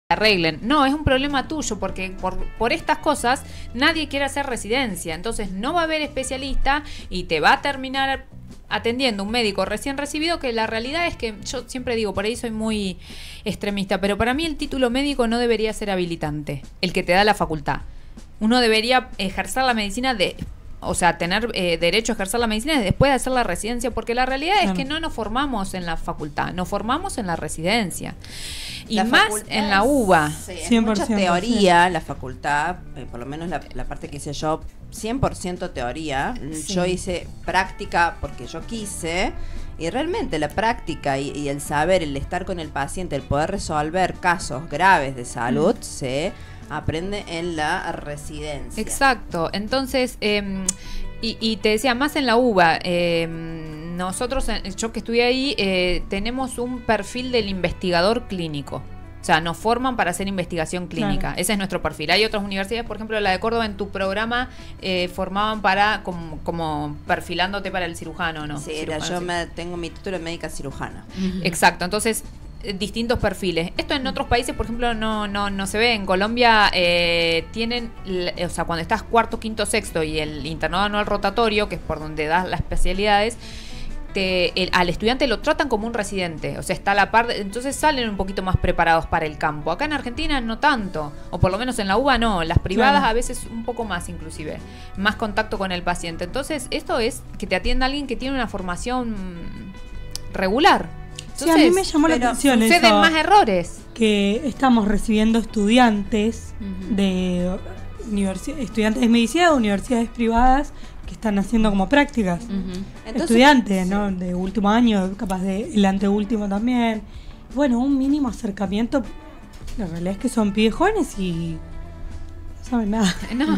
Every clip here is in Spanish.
arreglen. No, es un problema tuyo porque por estas cosas nadie quiere hacer residencia. Entonces no va a haber especialista y te va a terminar atendiendo un médico recién recibido, que la realidad es que yo siempre digo, por ahí soy muy extremista, pero para mí el título médico no debería ser habilitante, el que te da la facultad. Uno debería ejercer la medicina o sea, tener derecho a ejercer la medicina después de hacer la residencia, porque la realidad es que no nos formamos en la facultad, nos formamos en la residencia. Y la más en la UBA. Sí, es mucha teoría, la facultad, por lo menos la parte que hice yo, 100% teoría. Sí. Yo hice práctica porque yo quise, y realmente la práctica y el saber, el estar con el paciente, el poder resolver casos graves de salud, se aprende en la residencia. Exacto. Entonces, y te decía, más en la UBA, nosotros, yo que estudié ahí, tenemos un perfil del investigador clínico. O sea, nos forman para hacer investigación clínica. Claro. Ese es nuestro perfil. Hay otras universidades, por ejemplo, la de Córdoba, en tu programa formaban para como perfilándote para el cirujano, ¿no? Sí, tengo mi título de médica cirujana. Exacto. Entonces, distintos perfiles. Esto en otros países, por ejemplo, no se ve. En Colombia tienen, o sea, cuando estás cuarto, quinto, sexto y el internado anual rotatorio, que es por donde das las especialidades, al estudiante lo tratan como un residente, o sea, está a la par, entonces salen un poquito más preparados para el campo. Acá en Argentina no tanto, o por lo menos en la UBA no, las privadas a veces un poco más inclusive, más contacto con el paciente. Entonces, esto es que te atienda alguien que tiene una formación regular. Entonces, sí, a mí me llamó la atención suceden eso, más errores. Que estamos recibiendo estudiantes de estudiantes de medicina de universidades privadas que están haciendo como prácticas. Entonces, estudiantes, ¿no? De último año, capaz de el anteúltimo también. Bueno, un mínimo acercamiento. La realidad es que son pibes jóvenes y no saben nada. No,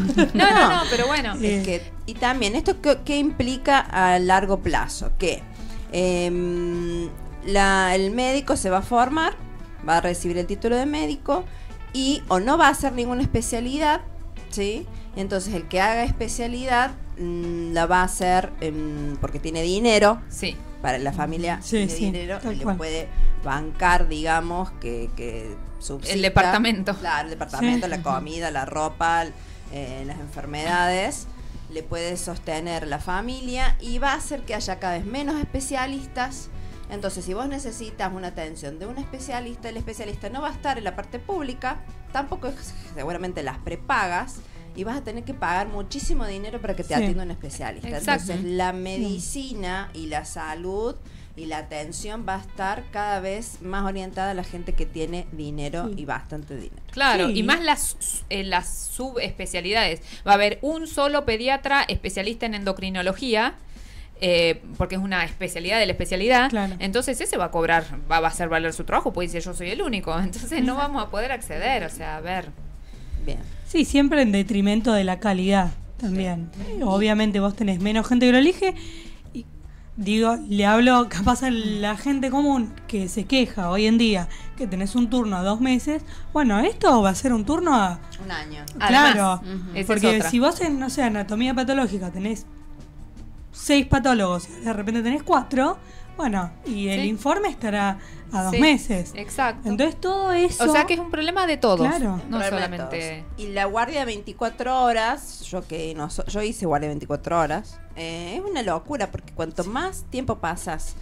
pero bueno. Es que, y también, ¿esto qué implica a largo plazo? Que el médico se va a formar, va a recibir el título de médico y o no va a hacer ninguna especialidad, ¿sí? Entonces el que haga especialidad la va a hacer porque tiene dinero, sí, para la familia, tiene dinero y le puede bancar, digamos, que subsista el departamento. Claro, el departamento, la comida, la ropa, las enfermedades, le puede sostener la familia y va a hacer que haya cada vez menos especialistas. Entonces, si vos necesitas una atención de un especialista, el especialista no va a estar en la parte pública, tampoco seguramente las prepagas, y vas a tener que pagar muchísimo dinero para que te atienda un especialista. Exacto. Entonces, la medicina y la salud y la atención va a estar cada vez más orientada a la gente que tiene dinero y bastante dinero. Claro, y más las subespecialidades. Va a haber un solo pediatra especialista en endocrinología, porque es una especialidad de la especialidad. Claro. Entonces ese va a cobrar, va a hacer valer su trabajo, puede decir yo soy el único. Entonces no vamos a poder acceder, o sea, a ver. Bien. Sí, siempre en detrimento de la calidad también. Sí. Obviamente vos tenés menos gente que lo elige. Y digo, le hablo capaz a la gente común que se queja hoy en día que tenés un turno a 2 meses. Bueno, esto va a ser un turno a un año. Claro, además, porque si vos en, no sé, anatomía patológica tenés 6 patólogos y de repente tenés 4, bueno, y el informe estará a 2 meses. Exacto. Entonces todo eso... O sea que es un problema de todos. Claro. No solamente... Y la guardia de 24 horas, yo hice guardia de 24 horas, es una locura porque cuanto más tiempo pasas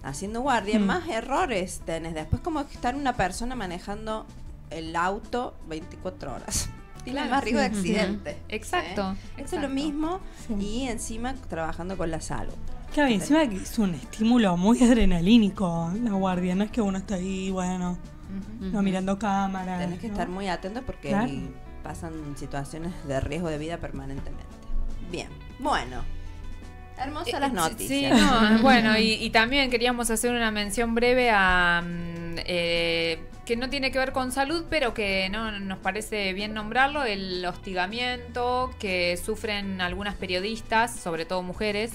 haciendo guardia, más errores tenés. Después como estar una persona manejando el auto 24 horas. Tiene más riesgo de accidente. Exacto. Esto es lo mismo y encima trabajando con la salud. Claro, y encima que es un estímulo muy adrenalínico la guardia, no es que uno está ahí, bueno, no mirando cámaras. Tenés que estar muy atento porque pasan situaciones de riesgo de vida permanentemente. Bien, bueno. Hermosas las noticias. Sí, bueno, y también queríamos hacer una mención breve a que no tiene que ver con salud, pero que no nos parece bien nombrarlo, el hostigamiento que sufren algunas periodistas, sobre todo mujeres,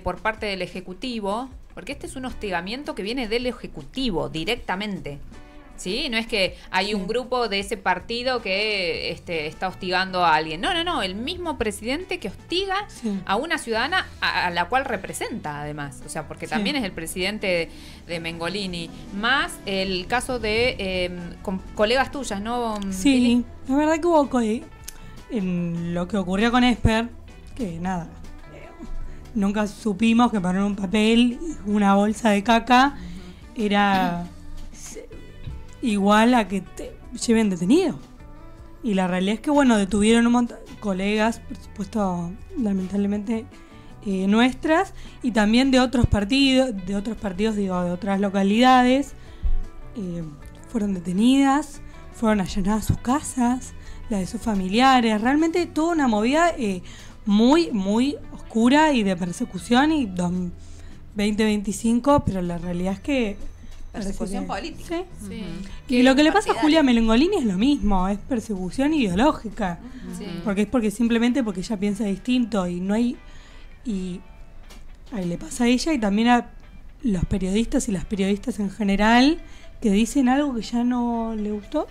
por parte del Ejecutivo, porque este es un hostigamiento que viene del Ejecutivo directamente. Sí, no es que hay un grupo de ese partido que está hostigando a alguien. No, el mismo presidente que hostiga a una ciudadana a la cual representa, además. O sea, porque también es el presidente de Mengolini. Más el caso de con colegas tuyas, ¿no? Sí, Pili? la verdad que hubo en lo que ocurrió con Esper, que nada, nunca supimos que para un papel y una bolsa de caca era igual a que te lleven detenido. Y la realidad es que, bueno, detuvieron un montón de colegas, por supuesto, lamentablemente nuestras, y también de otros partidos, de otras localidades, fueron detenidas, fueron allanadas sus casas, las de sus familiares, realmente toda una movida muy, muy oscura y de persecución y 2025, pero la realidad es que persecución política. ¿Sí? Sí. Y lo que le pasa a Julia Mengolini es lo mismo, es persecución ideológica. Sí. Porque simplemente porque ella piensa distinto y no hay. Y ahí le pasa a ella y también a los periodistas y las periodistas en general que dicen algo que ya no le gustó.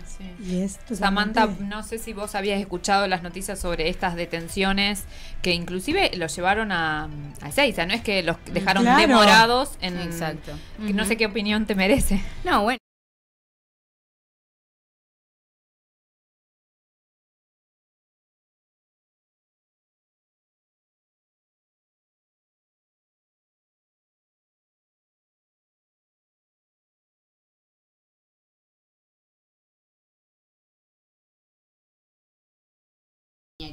Sí. Y es totalmente... Samantha, no sé si vos habías escuchado las noticias sobre estas detenciones que inclusive los llevaron a Ezeiza, no es que los dejaron demorados en... Exacto. Que no sé qué opinión te merece. No, bueno.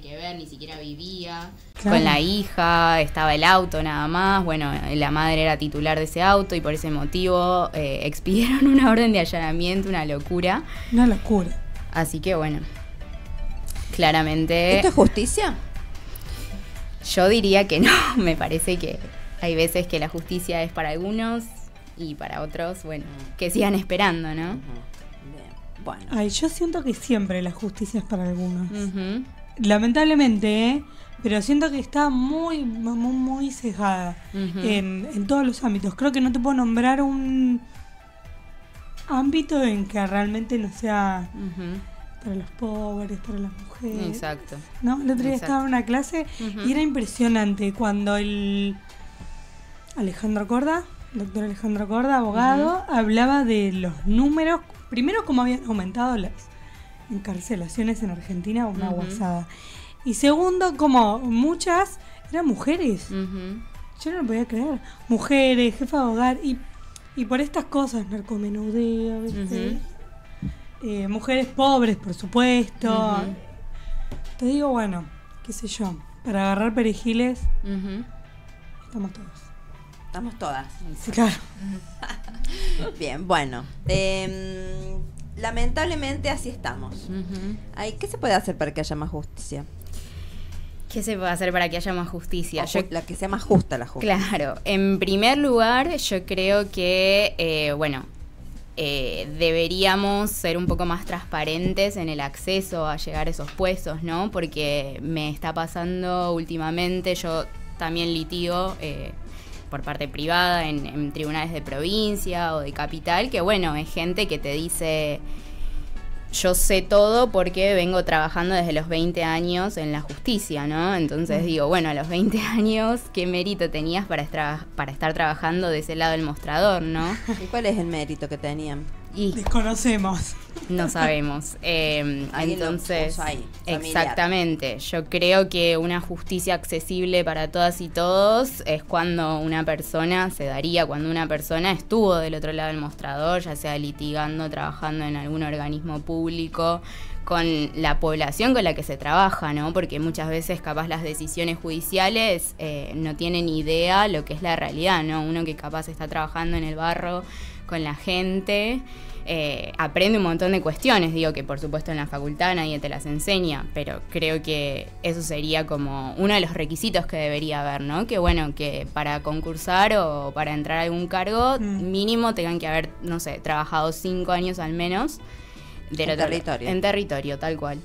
Que ver, ni siquiera vivía con la hija, estaba el auto nada más, bueno, la madre era titular de ese auto y por ese motivo expidieron una orden de allanamiento, una locura. Una locura. Así que bueno, claramente... ¿Esto es justicia? Yo diría que no, me parece que hay veces que la justicia es para algunos y para otros, bueno, que sigan esperando, ¿no? Bien. Bueno. Ay, yo siento que siempre la justicia es para algunos. Uh-huh. Lamentablemente, pero siento que está muy, muy, muy cejada en todos los ámbitos. Creo que no te puedo nombrar un ámbito en que realmente no sea para los pobres, para las mujeres. Exacto. ¿No? El otro día estaba en una clase y era impresionante cuando el doctor Alejandro Corda, abogado, hablaba de los números. Primero, cómo habían aumentado las encarcelaciones en Argentina, una guasada. Y segundo, como muchas eran mujeres. Yo no lo podía creer. Mujeres, jefa de hogar, y por estas cosas, narcomenudeo, ¿viste? Mujeres pobres, por supuesto. Te digo, bueno, qué sé yo, para agarrar perejiles, estamos todos. Estamos todas. Sí, claro. Bien, bueno. Lamentablemente así estamos. ¿Qué se puede hacer para que haya más justicia? ¿Qué se puede hacer para que haya más justicia? La que sea más justa la justicia. Claro, en primer lugar yo creo que, deberíamos ser un poco más transparentes en el acceso a llegar a esos puestos, ¿no? Porque me está pasando últimamente, yo también litigo por parte privada en tribunales de provincia o de capital, que bueno, es gente que te dice... Yo sé todo porque vengo trabajando desde los 20 años en la justicia, ¿no? Entonces digo, bueno, a los 20 años, ¿qué mérito tenías para estar trabajando de ese lado del mostrador, no? ¿Y cuál es el mérito que tenían? Y desconocemos. No sabemos. Entonces, ahí, exactamente. Yo creo que una justicia accesible para todas y todos es cuando una persona cuando una persona estuvo del otro lado del mostrador, ya sea litigando, trabajando en algún organismo público, con la población con la que se trabaja, ¿no? Porque muchas veces capaz las decisiones judiciales no tienen idea lo que es la realidad, ¿no? Uno que capaz está trabajando en el barro con la gente, aprende un montón de cuestiones, digo que por supuesto en la facultad nadie te las enseña, pero creo que eso sería como uno de los requisitos que debería haber, ¿no? Que bueno, que para concursar o para entrar a algún cargo, mínimo tengan que haber, no sé, trabajado 5 años al menos. En territorio, tal cual.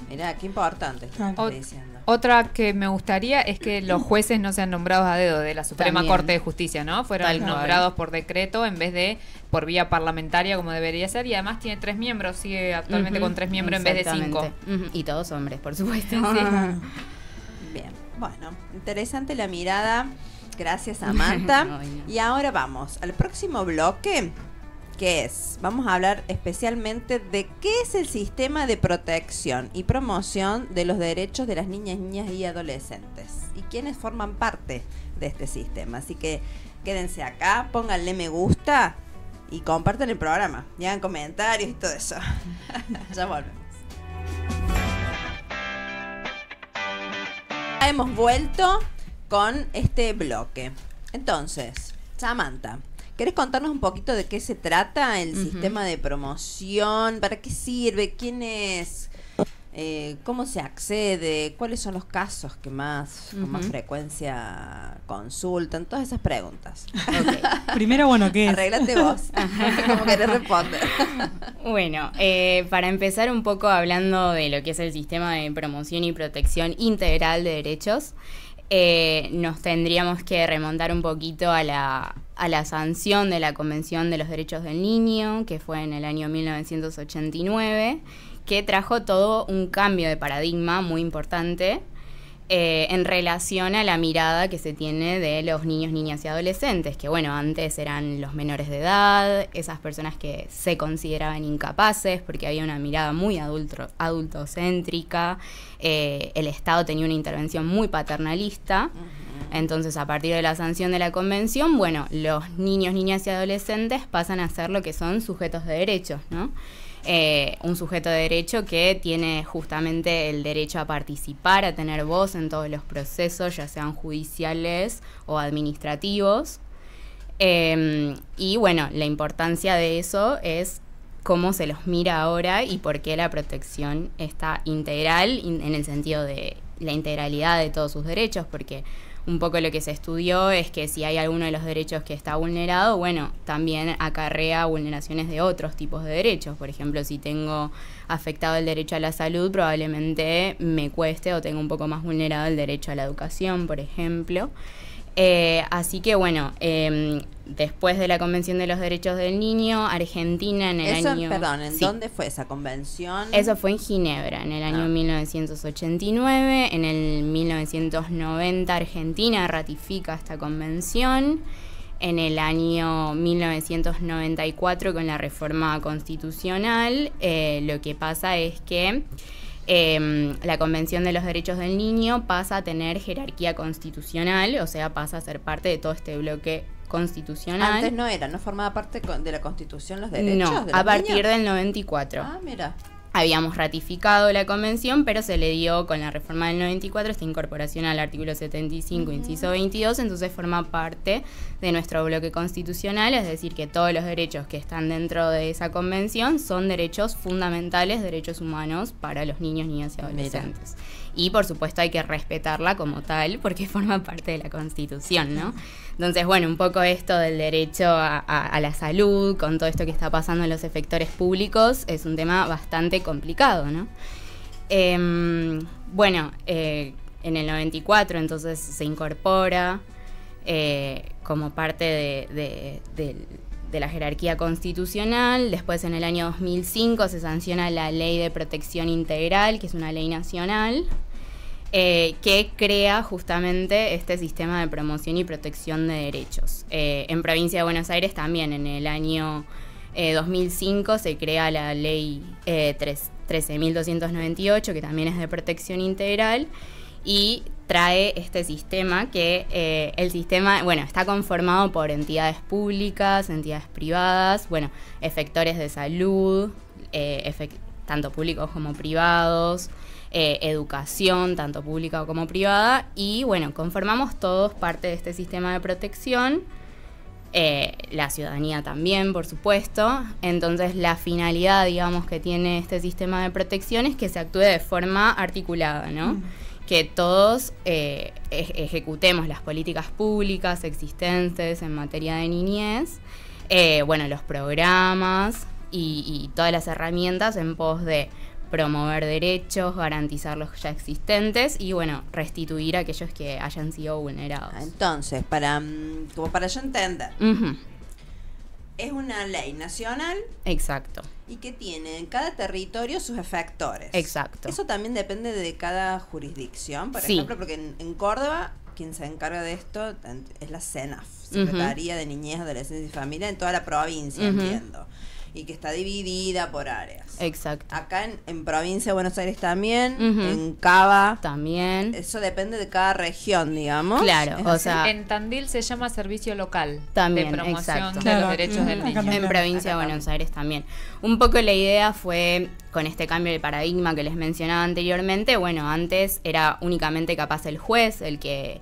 Mirá, qué importante. Ot- diciendo. Otra que me gustaría es que los jueces no sean nombrados a dedo de la Suprema También. Corte de Justicia, ¿no? Fueron Tal cual. nombrados por decreto en vez de por vía parlamentaria como debería ser, y además tiene 3 miembros, sigue actualmente con 3 miembros en vez de 5. Y todos hombres, por supuesto. Bien, bueno, interesante la mirada. Gracias, Samantha. Ay, no. Y ahora vamos al próximo bloque, que es, vamos a hablar especialmente de qué es el sistema de protección y promoción de los derechos de las niñas y adolescentes y quiénes forman parte de este sistema. Así que quédense acá, pónganle me gusta y compartan el programa, y hagan comentarios y todo eso. Ya volvemos. Hemos vuelto con este bloque. Entonces, Samantha, ¿querés contarnos un poquito de qué se trata el sistema de promoción? ¿Para qué sirve? ¿Quién es? ¿Cómo se accede? ¿Cuáles son los casos que con más frecuencia consultan? Todas esas preguntas. Okay. Primero, bueno, ¿qué es? Arréglate vos, como querés responder. Bueno, para empezar un poco hablando de lo que es el sistema de promoción y protección integral de derechos, nos tendríamos que remontar un poquito a la sanción de la Convención de los Derechos del Niño, que fue en el año 1989, que trajo todo un cambio de paradigma muy importante en relación a la mirada que se tiene de los niños, niñas y adolescentes, que bueno, antes eran los menores de edad, esas personas que se consideraban incapaces porque había una mirada muy adultocéntrica, el Estado tenía una intervención muy paternalista. Entonces, a partir de la sanción de la Convención, bueno, los niños, niñas y adolescentes pasan a ser lo que son sujetos de derechos, ¿no? Un sujeto de derecho que tiene justamente el derecho a participar, a tener voz en todos los procesos, ya sean judiciales o administrativos. Y bueno, la importancia de eso es cómo se los mira ahora y por qué la protección está integral, en el sentido de la integralidad de todos sus derechos, porque un poco lo que se estudió es que si hay alguno de los derechos que está vulnerado, bueno, también acarrea vulneraciones de otros tipos de derechos. Por ejemplo, si tengo afectado el derecho a la salud, probablemente me cueste o tenga un poco más vulnerado el derecho a la educación, por ejemplo. Así que bueno, después de la Convención de los Derechos del Niño, Argentina en el año... ¿En dónde fue esa convención? Eso fue en Ginebra, en el año 1989. En el 1990 Argentina ratifica esta convención. En el año 1994, con la reforma constitucional, lo que pasa es que la Convención de los Derechos del Niño pasa a tener jerarquía constitucional, o sea, pasa a ser parte de todo este bloque constitucional. Antes no formaba parte de la Constitución los derechos No, de a los partir niños. del 94. Ah, mira. Habíamos ratificado la convención, pero se le dio con la reforma del 94 esta incorporación al artículo 75, inciso 22, entonces forma parte de nuestro bloque constitucional, es decir, que todos los derechos que están dentro de esa convención son derechos fundamentales, derechos humanos para los niños, niñas y adolescentes. Mira. Y por supuesto hay que respetarla como tal, porque forma parte de la Constitución, ¿no? Entonces, bueno, un poco esto del derecho a la salud, con todo esto que está pasando en los efectores públicos, es un tema bastante complicado, ¿no? Bueno, en el 94 entonces se incorpora como parte de la jerarquía constitucional. Después, en el año 2005 se sanciona la Ley de Protección Integral, que es una ley nacional, que crea justamente este sistema de promoción y protección de derechos. En Provincia de Buenos Aires también, en el año 2005 se crea la ley 13.298, que también es de protección integral, y trae este sistema que el sistema, bueno, está conformado por entidades públicas, entidades privadas, bueno, efectores de salud, tanto públicos como privados, educación, tanto pública como privada, y bueno, conformamos todos parte de este sistema de protección, la ciudadanía también, por supuesto. Entonces la finalidad, digamos, que tiene este sistema de protección es que se actúe de forma articulada, ¿no? Que todos ejecutemos las políticas públicas existentes en materia de niñez, bueno, los programas y todas las herramientas en pos de promover derechos, garantizar los ya existentes y, bueno, restituir a aquellos que hayan sido vulnerados. Entonces, como para yo entender, es una ley nacional. Exacto. Y que tiene en cada territorio sus efectores. Exacto. Eso también depende de cada jurisdicción, por ejemplo, porque en Córdoba quien se encarga de esto es la CENAF, Secretaría de Niñez, Adolescencia y Familia, en toda la provincia, entiendo. Y que está dividida por áreas. Exacto. Acá en provincia de Buenos Aires también, en Cava también. Eso depende de cada región, digamos. Claro, o sea, en Tandil se llama servicio local también, de promoción exacto. de los derechos del niño. En provincia de Buenos Aires también. Un poco la idea fue, con este cambio de paradigma que les mencionaba anteriormente, bueno, antes era únicamente capaz el juez el que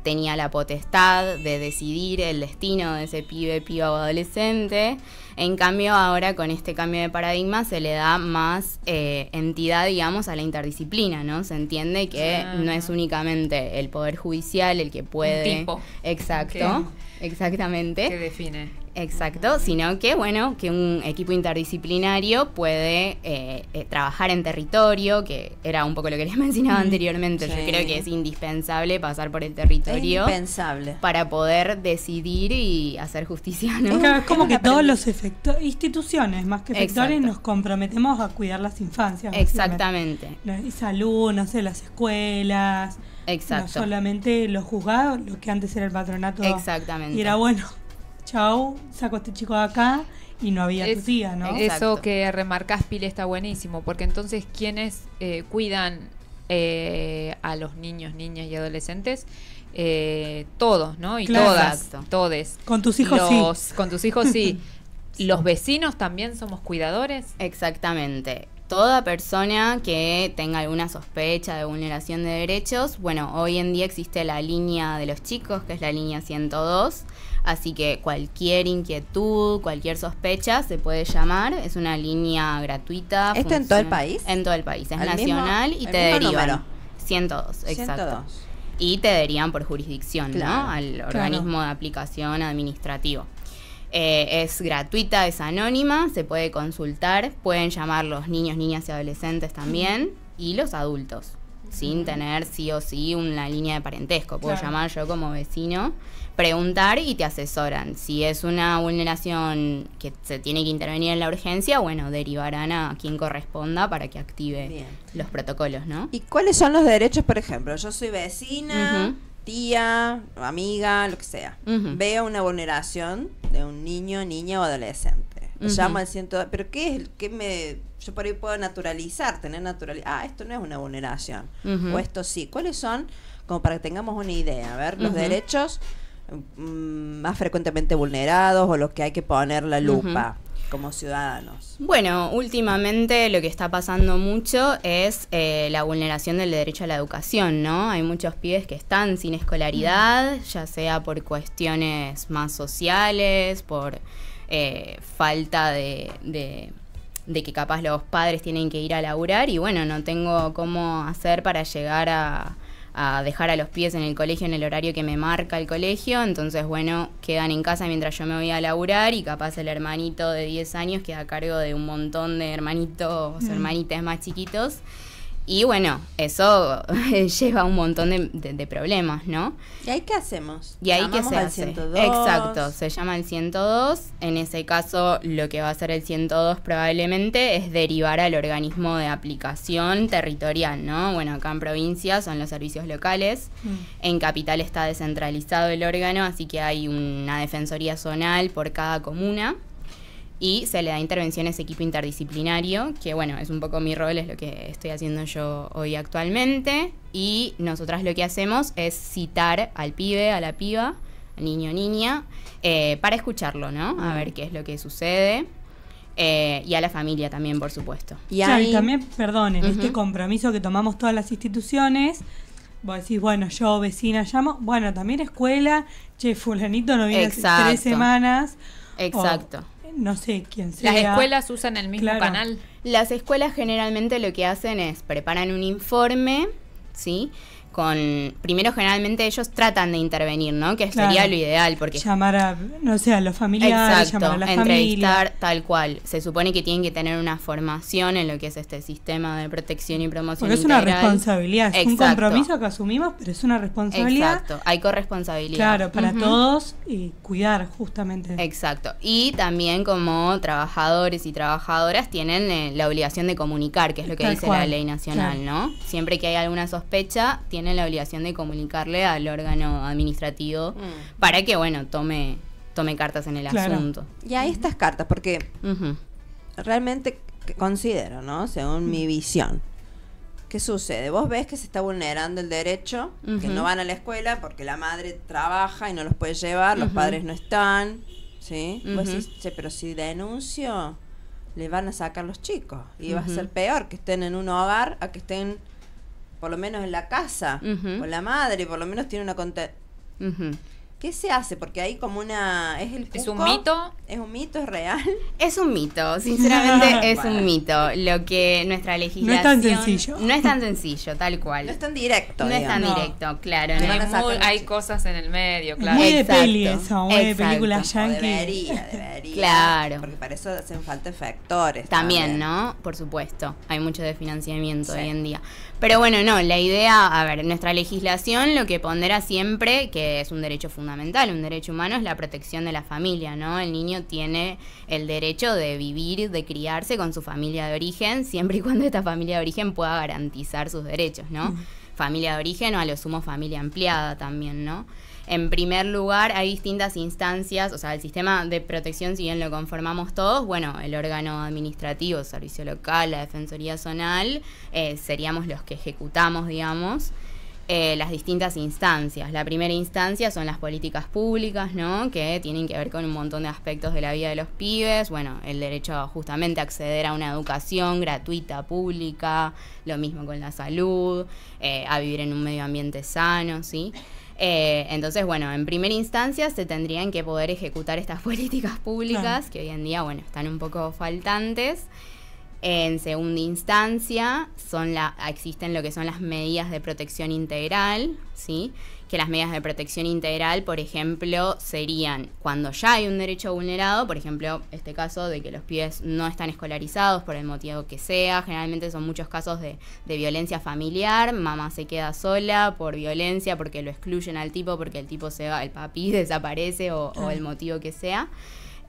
tenía la potestad de decidir el destino de ese piba o adolescente. En cambio, ahora con este cambio de paradigma se le da más entidad, digamos, a la interdisciplina, ¿no? Se entiende que no es únicamente el Poder Judicial el que puede... Un tipo. Exacto, exactamente. Que define. Exacto, sino que, bueno, que un equipo interdisciplinario puede trabajar en territorio, que era un poco lo que les mencionaba anteriormente. Yo creo que es indispensable pasar por el territorio. Es indispensable. Para poder decidir y hacer justicia, ¿no? Es como que todos los instituciones, más que efectores, nos comprometemos a cuidar las infancias. Exactamente. Y salud, no sé, las escuelas. Exacto. No solamente los juzgados, lo que antes era el patronato. Exactamente. Y era bueno, chau, saco a este chico de acá y no había tu tía, ¿no? Eso que remarcás, Pile, está buenísimo, porque entonces quienes cuidan a los niños, niñas y adolescentes, todos, ¿no? Y todes. Con tus hijos sí. Con tus hijos sí. ¿Los vecinos también somos cuidadores? Exactamente. Toda persona que tenga alguna sospecha de vulneración de derechos, bueno, hoy en día existe la línea de los chicos, que es la línea 102, así que cualquier inquietud, cualquier sospecha se puede llamar, es una línea gratuita. ¿Esto en todo el país? En todo el país, es nacional y te derivan. 102, exacto. 102. Y te derivan por jurisdicción, ¿no? Al organismo de aplicación administrativo. Es gratuita, es anónima, se puede consultar, pueden llamar los niños, niñas y adolescentes también, y los adultos, sin tener sí o sí una línea de parentesco. Puedo llamar yo como vecino, preguntar y te asesoran. Si es una vulneración que se tiene que intervenir en la urgencia, bueno, derivarán a quien corresponda para que active los protocolos, ¿no? ¿Y cuáles son los derechos, por ejemplo? Yo soy vecina... tía, amiga, lo que sea, veo una vulneración de un niño, niña o adolescente, llamo al 102, pero ¿qué es? Yo por ahí puedo naturalizar, esto no es una vulneración, o esto sí. ¿Cuáles son? Como para que tengamos una idea, a ver, los derechos más frecuentemente vulnerados o los que hay que poner la lupa como ciudadanos. Bueno, últimamente lo que está pasando mucho es la vulneración del derecho a la educación, ¿no? Hay muchos pibes que están sin escolaridad, ya sea por cuestiones más sociales, por falta de que capaz los padres tienen que ir a laburar y bueno, no tengo cómo hacer para llegar a dejar a los pibes en el colegio en el horario que me marca el colegio, entonces bueno, quedan en casa mientras yo me voy a laburar y capaz el hermanito de 10 años queda a cargo de un montón de hermanitos, hermanitas más chiquitos. Y bueno, eso lleva un montón de problemas, ¿no? ¿Y ahí qué hacemos? ¿Y ahí qué se hace? 102. Exacto, se llama el 102. En ese caso, lo que va a hacer el 102 probablemente es derivar al organismo de aplicación territorial, ¿no? Bueno, acá en provincia son los servicios locales. En capital está descentralizado el órgano, así que hay una defensoría zonal por cada comuna. Y se le da intervenciones equipo interdisciplinario, que bueno, es un poco mi rol, es lo que estoy haciendo yo hoy actualmente. Y nosotras lo que hacemos es citar al pibe, a la piba, al niño o niña, para escucharlo, ¿no? A ver qué es lo que sucede. Y a la familia también, por supuesto. Y también, perdón, en este compromiso que tomamos todas las instituciones, vos decís, bueno, yo vecina llamo, bueno, también escuela, che, fulanito no viene hace 3 semanas. Exacto. No sé quién sea. ¿Las escuelas usan el mismo canal? Las escuelas generalmente lo que hacen es preparan un informe, ¿sí? primero generalmente ellos tratan de intervenir, ¿no? Que Claro. sería lo ideal, porque Llamar a, no sé, a los familiares, exacto, llamar a la entrevistar familia. tal cual. Se supone que tienen que tener una formación en lo que es este sistema de protección y promoción Porque es una integral. responsabilidad, es un Exacto. compromiso que asumimos, pero es una responsabilidad. Exacto, hay corresponsabilidad. Claro, para Ujú. todos y cuidar justamente. Exacto. Y también como trabajadores y trabajadoras tienen la obligación de comunicar, que es lo que Tal dice la cual, ley nacional, claro. ¿no? Siempre que hay alguna sospecha, tienen la obligación de comunicarle al órgano administrativo para que, bueno, tome cartas en el Claro. asunto. Y ahí estas cartas, porque Ujú. realmente considero, ¿no? Según mi visión. ¿Qué sucede? Vos ves que se está vulnerando el derecho, que Ujú. no van a la escuela porque la madre trabaja y no los puede llevar, los Ujú. padres no están, ¿sí? Vos Ujú. decís, che, pero si denuncio, le van a sacar los chicos. Y va a Ujú. ser peor que estén en un hogar a que estén por lo menos en la casa Ujú. con la madre, por lo menos tiene una Ujú. ¿Qué se hace? Porque hay como una... ¿Es un cuco? mito? ¿Es un mito? ¿Es real? Es un mito, sinceramente es Bueno. un mito. Lo que nuestra legislación... No es tan sencillo. No es tan sencillo, tal cual. No es tan directo, No es tan digamos. directo, claro. Le ¿no? van a Hay, sacar los hay chicos. cosas en el medio, Es claro. muy de Exacto, peli eso, muy de exacto. película O yankee. debería. Claro. Porque para eso hacen falta efectores. También, ¿no? Por supuesto. Hay mucho de financiamiento Sí. hoy en día. Pero bueno, no, la idea, a ver, nuestra legislación lo que pondera siempre, que es un derecho fundamental, un derecho humano, es la protección de la familia, ¿no? El niño tiene el derecho de vivir, de criarse con su familia de origen, siempre y cuando esta familia de origen pueda garantizar sus derechos, ¿no? Familia de origen o a lo sumo familia ampliada también, ¿no? En primer lugar, hay distintas instancias, o sea, el sistema de protección, si bien lo conformamos todos, bueno, el órgano administrativo, servicio local, la defensoría zonal, seríamos los que ejecutamos, digamos, las distintas instancias. La primera instancia son las políticas públicas, ¿no? Que tienen que ver con un montón de aspectos de la vida de los pibes, bueno, el derecho a justamente acceder a una educación gratuita, pública, lo mismo con la salud, a vivir en un medio ambiente sano, ¿sí? Entonces, bueno, en primera instancia se tendrían que poder ejecutar estas políticas públicas, Claro. que hoy en día, bueno, están un poco faltantes. En segunda instancia, existen lo que son las medidas de protección integral, ¿sí? Que las medidas de protección integral, por ejemplo, serían cuando ya hay un derecho vulnerado, por ejemplo, este caso de que los pibes no están escolarizados por el motivo que sea, generalmente son muchos casos de violencia familiar, mamá se queda sola por violencia, porque lo excluyen al tipo, porque el tipo se va, el papi desaparece o el motivo que sea.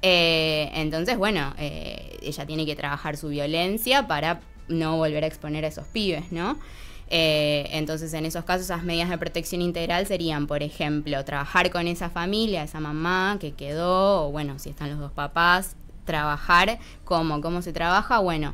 Entonces, bueno, ella tiene que trabajar su violencia para no volver a exponer a esos pibes, ¿no? Entonces, en esos casos, esas medidas de protección integral serían, por ejemplo, trabajar con esa familia, esa mamá que quedó, o bueno, si están los dos papás, trabajar. ¿Cómo se trabaja? Bueno,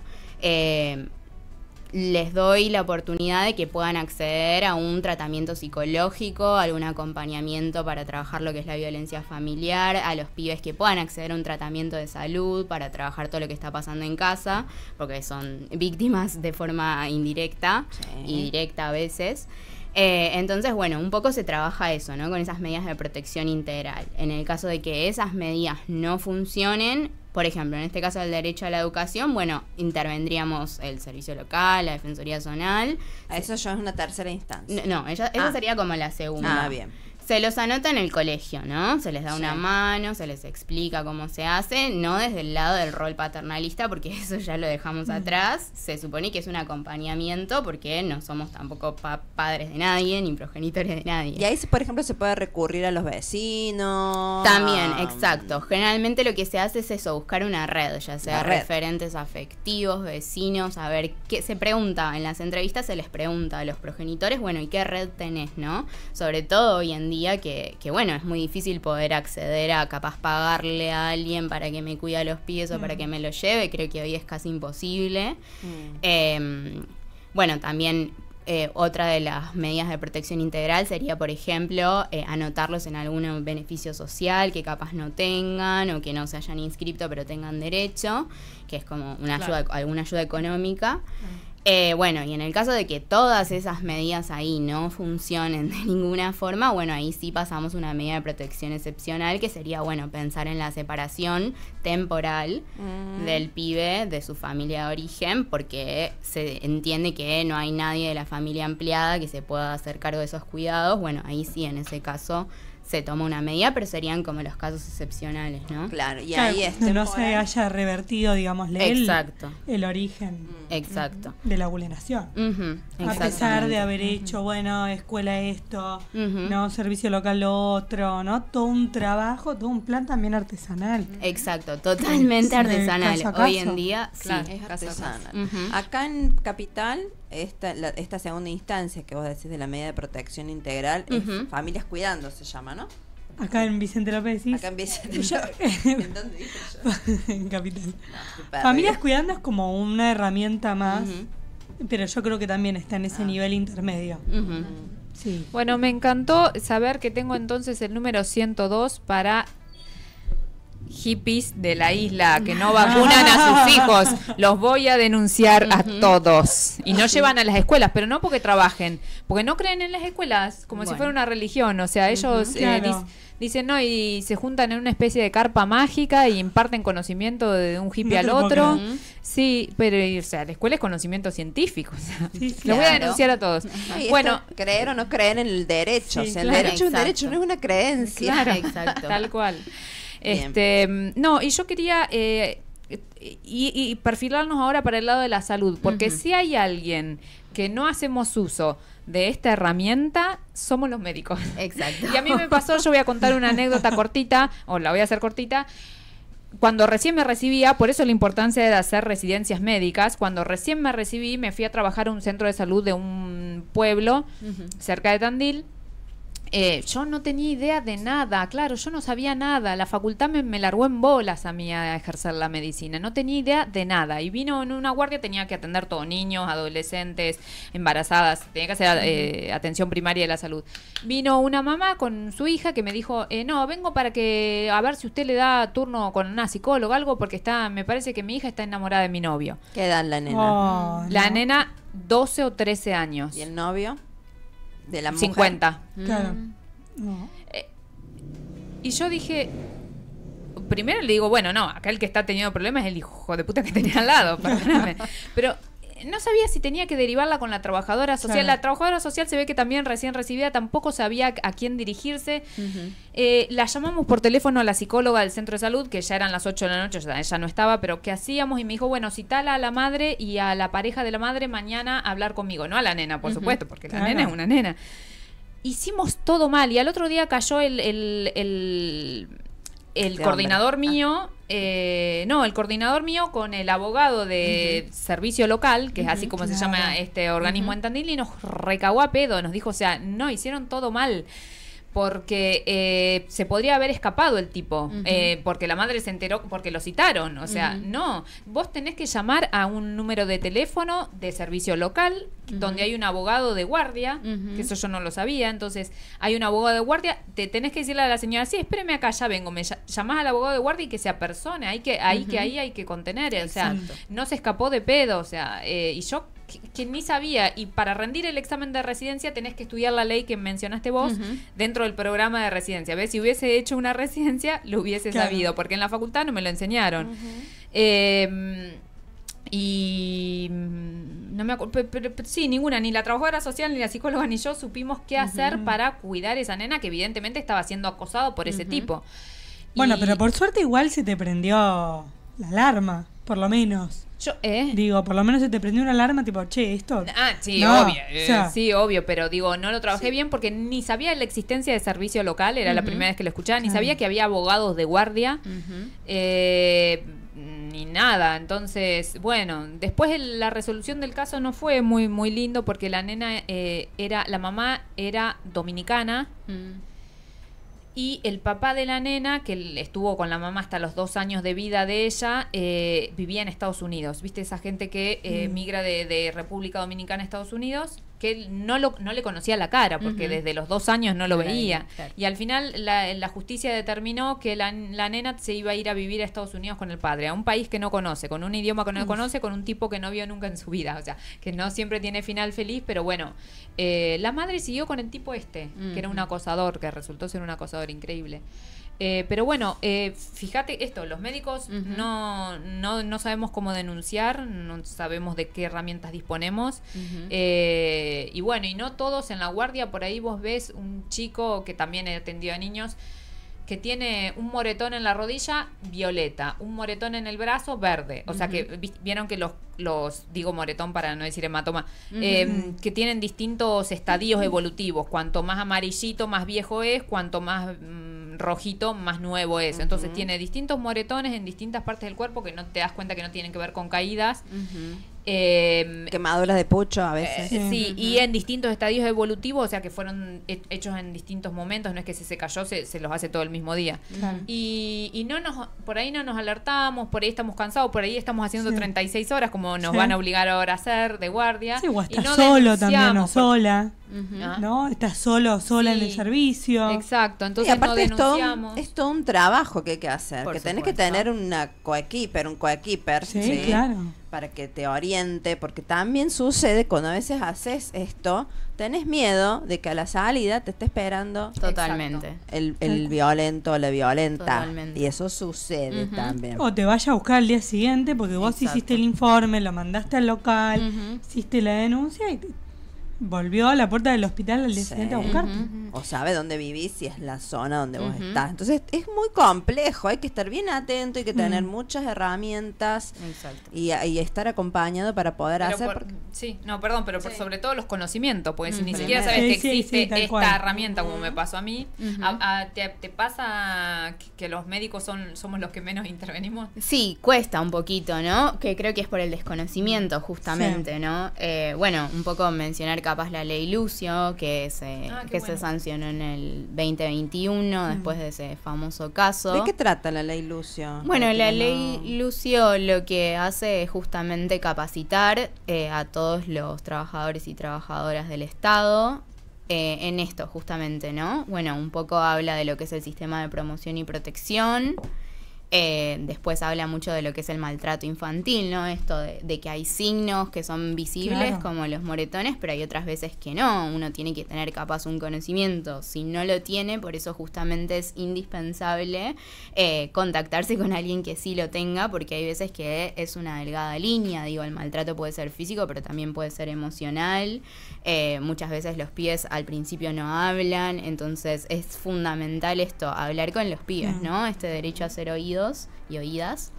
les doy la oportunidad de que puedan acceder a un tratamiento psicológico, algún acompañamiento para trabajar lo que es la violencia familiar, a los pibes que puedan acceder a un tratamiento de salud para trabajar todo lo que está pasando en casa, porque son víctimas de forma indirecta y directa a veces. Entonces, bueno, un poco se trabaja eso, ¿no? Con esas medidas de protección integral. En el caso de que esas medidas no funcionen, por ejemplo, en este caso del derecho a la educación, bueno, intervendríamos el servicio local, la defensoría zonal. Eso ya es una tercera instancia. No, esa sería como la segunda. Bien. Se los anota en el colegio, ¿no? Se les da una Sí. mano, se les explica cómo se hace, no desde el lado del rol paternalista, porque eso ya lo dejamos atrás. Se supone que es un acompañamiento, porque no somos tampoco padres de nadie, ni progenitores de nadie. Y ahí, por ejemplo, se puede recurrir a los vecinos. También, exacto. Generalmente lo que se hace es eso, buscar una red, ya sea Una red. referentes afectivos, vecinos, a ver qué se pregunta. En las entrevistas se les pregunta a los progenitores, bueno, ¿y qué red tenés, no? Sobre todo hoy en día que bueno, es muy difícil poder acceder a capaz pagarle a alguien para que me cuide a los pibes o para que me los lleve. Creo que hoy es casi imposible. Bueno, también otra de las medidas de protección integral sería, por ejemplo, anotarlos en algún beneficio social que capaz no tengan o que no se hayan inscrito pero tengan derecho, que es como una ayuda, alguna ayuda económica. Bueno, y en el caso de que todas esas medidas ahí no funcionen de ninguna forma, bueno, ahí sí pasamos una medida de protección excepcional, que sería, bueno, pensar en la separación temporal del pibe de su familia de origen, porque se entiende que no hay nadie de la familia ampliada que se pueda hacer cargo de esos cuidados. Bueno, ahí sí, en ese caso se toma una medida, pero serían como los casos excepcionales, ¿no? Claro, y Claro, ahí es no se temporal. haya revertido, digámosle, el origen Exacto. de la vulneración. Ujú, A pesar de haber hecho, bueno, escuela esto, no, servicio local lo otro, ¿no? Todo un trabajo, todo un plan también artesanal. Exacto, totalmente Sí, artesanal. caso a Hoy caso. en día, sí. Claro. Es artesanal. Ujú. Acá en Capital, esta segunda instancia que vos decís de la medida de protección integral, es Ujú. Familias Cuidando se llama, ¿no? Acá en Vicente López decís. Acá en Vicente. ¿En dónde dije yo? En Capital. Qué perro. Familias Cuidando es como una herramienta más, Ujú. pero yo creo que también está en ese nivel intermedio. Ujú. Sí. Bueno, me encantó saber que tengo entonces el número 102 para hippies de la isla que no vacunan a sus hijos. Los voy a denunciar a todos. Y no llevan a las escuelas, pero no porque trabajen, porque no creen en las escuelas, como si Bueno. fuera una religión. O sea, ellos Claro. dicen no y se juntan en una especie de carpa mágica y imparten conocimiento de un hippie No al te lo puedo otro. creer. Sí, pero o sea, la escuela es conocimiento científico. O sea, Sí, sí. los voy a Claro. denunciar a todos. No, y Bueno, esto, creer o no creer en el derecho. Sí, o sea, el claro. derecho es un Exacto. derecho, no es una creencia. claro, Exacto. tal cual. Bien. No, y yo quería y perfilarnos ahora para el lado de la salud, porque Ujú. si hay alguien que no hacemos uso de esta herramienta, somos los médicos. Exacto. Y a mí me pasó, yo voy a contar una anécdota cortita, o la voy a hacer cortita. Cuando recién me recibía, por eso la importancia de hacer residencias médicas, cuando recién me recibí, me fui a trabajar a un centro de salud de un pueblo Ujú. cerca de Tandil. Yo no tenía idea de nada, claro, yo no sabía nada. La facultad me largó en bolas a mí a ejercer la medicina. No tenía idea de nada. Y vino en una guardia, tenía que atender todos, niños, adolescentes, embarazadas. Tenía que hacer atención primaria de la salud. Vino una mamá con su hija que me dijo, no, vengo para que a ver si usted le da turno con una psicóloga o algo, porque me parece que mi hija está enamorada de mi novio. ¿Qué edad la nena? Oh, La no. nena, 12 o 13 años. ¿Y el novio? De la mujer. 50. Claro. No. Y yo dije, primero le digo, bueno, no, acá el que está teniendo problemas es el hijo de puta que tenía al lado, perdóname. Pero no sabía si tenía que derivarla con la trabajadora social. Claro. La trabajadora social se ve que también recién recibida, tampoco sabía a quién dirigirse. La llamamos por teléfono a la psicóloga del centro de salud, que ya eran las 8 de la noche, ella no estaba, pero ¿qué hacíamos? Y me dijo, bueno, citala a la madre y a la pareja de la madre mañana a hablar conmigo. No a la nena, por supuesto, porque la Claro. nena es una nena. Hicimos todo mal y al otro día cayó el coordinador mío, el coordinador mío con el abogado de servicio local, que es así como se Claro. llama este organismo en Tandil, y nos recagó a pedo, nos dijo, o sea, no, hicieron todo mal. Porque se podría haber escapado el tipo, porque la madre se enteró, porque lo citaron. O sea, no, vos tenés que llamar a un número de teléfono de servicio local, donde hay un abogado de guardia, que eso yo no lo sabía. Entonces, hay un abogado de guardia, te tenés que decirle a la señora, sí, espéreme acá, ya vengo, llamás al abogado de guardia y que se apersone, ahí hay que contener, o sea, Exacto. no se escapó de pedo, o sea, y yo que ni sabía, y para rendir el examen de residencia tenés que estudiar la ley que mencionaste vos dentro del programa de residencia. ¿Ves? Si hubiese hecho una residencia, lo hubiese Claro. sabido, porque en la facultad no me lo enseñaron. Y no me acuerdo, pero sí, ninguna, ni la trabajadora social, ni la psicóloga, ni yo supimos qué hacer para cuidar a esa nena que evidentemente estaba siendo acosado por ese tipo. Bueno, Y pero por suerte igual se te prendió la alarma, por lo menos. yo, Digo, por lo menos se te prendió una alarma tipo, che, esto... Ah, sí, No, obvio. o sea, Sí, obvio, pero digo, no lo trabajé bien porque ni sabía de la existencia de servicio local, era la primera vez que lo escuchaba, ni Claro. sabía que había abogados de guardia, ni nada. Entonces, bueno, después la resolución del caso no fue muy, muy lindo porque la nena la mamá era dominicana. Y el papá de la nena, que estuvo con la mamá hasta los 2 años de vida de ella, vivía en Estados Unidos. ¿Viste esa gente que migra de República Dominicana a Estados Unidos? que él no le conocía la cara, porque desde los 2 años no lo veía. Claro. Y al final la justicia determinó que la nena se iba a ir a vivir a Estados Unidos con el padre, a un país que no conoce, con un idioma que no conoce, con un tipo que no vio nunca en su vida. O sea, que no siempre tiene final feliz, pero bueno, la madre siguió con el tipo que era un acosador, que resultó ser un acosador increíble. Pero bueno, fíjate esto, los médicos no sabemos cómo denunciar, no sabemos de qué herramientas disponemos, y bueno, y no todos en la guardia. Por ahí vos ves un chico que también he atendido a niños que tiene un moretón en la rodilla violeta, un moretón en el brazo verde, o sea que vieron que los digo moretón para no decir hematoma, que tienen distintos estadios evolutivos, cuanto más amarillito más viejo es, cuanto más rojito más nuevo es, entonces tiene distintos moretones en distintas partes del cuerpo que no te das cuenta que no tienen que ver con caídas, quemaduras de pucho a veces, sí, y en distintos estadios evolutivos, o sea que fueron hechos en distintos momentos, no es que se cayó, se los hace todo el mismo día, y por ahí no nos alertamos, por ahí estamos cansados, por ahí estamos haciendo 36 horas como nos van a obligar ahora a hacer de guardia, o estás y no solo también o sola, ¿no? Estás sola en el servicio, exacto, entonces no denunciamos. Es todo un trabajo que hay que hacer, que tenés que tener un coequiper, sí, claro, para que te oriente, porque también sucede cuando a veces haces esto, tenés miedo de que a la salida te esté esperando totalmente el violento o la violenta. Totalmente. Y eso sucede también. O te vaya a buscar al día siguiente porque vos hiciste el informe, lo mandaste al local, hiciste la denuncia y volvió a la puerta del hospital al día siguiente a buscarte. O sabe dónde vivís, si es la zona donde vos estás. Entonces es muy complejo, hay que estar bien atento, hay que tener muchas herramientas y estar acompañado para poder hacer. Pero sobre todo los conocimientos, porque si ni siquiera sabes que existe esta herramienta, como me pasó a mí, ¿te pasa que los médicos somos los que menos intervenimos? Sí, cuesta un poquito, ¿no? Que creo que es por el desconocimiento, justamente, ¿no? Bueno, un poco mencionar capaz la ley Lucio, que se sancionó en el 2021 después de ese famoso caso. ¿De qué trata la ley Lucio? Bueno, la ley Lucio lo que hace es justamente capacitar a todos los trabajadores y trabajadoras del Estado en esto, justamente, ¿no? Bueno, un poco habla de lo que es el sistema de promoción y protección. Después habla mucho de lo que es el maltrato infantil, ¿no? Esto de que hay signos que son visibles, como los moretones, pero hay otras veces que no. Uno tiene que tener capaz un conocimiento. Si no lo tiene, por eso justamente es indispensable contactarse con alguien que sí lo tenga, porque hay veces que es una delgada línea. Digo, el maltrato puede ser físico, pero también puede ser emocional. Muchas veces los pibes al principio no hablan, entonces es fundamental esto, hablar con los pibes, ¿no? Este derecho a ser oídos y oídas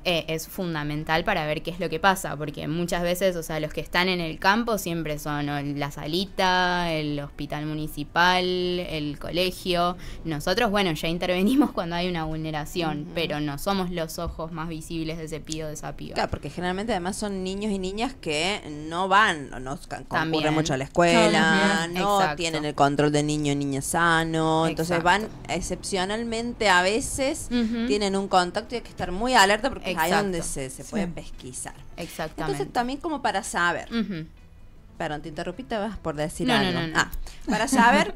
es fundamental para ver qué es lo que pasa, porque muchas veces, o sea, los que están en el campo siempre son la salita, el hospital municipal, el colegio. Nosotros, bueno, ya intervenimos cuando hay una vulneración, pero no somos los ojos más visibles de ese pibe o de esa piba. Claro, porque generalmente además son niños y niñas que no van, no concurren mucho a la escuela, no tienen el control de niño y niña sano, entonces van excepcionalmente a veces, tienen un contacto y hay que estar muy alerta porque ahí donde se puede pesquisar. Exactamente. Entonces también como para saber. Perdón, te interrumpí, te vas por decir algo. No. Para saber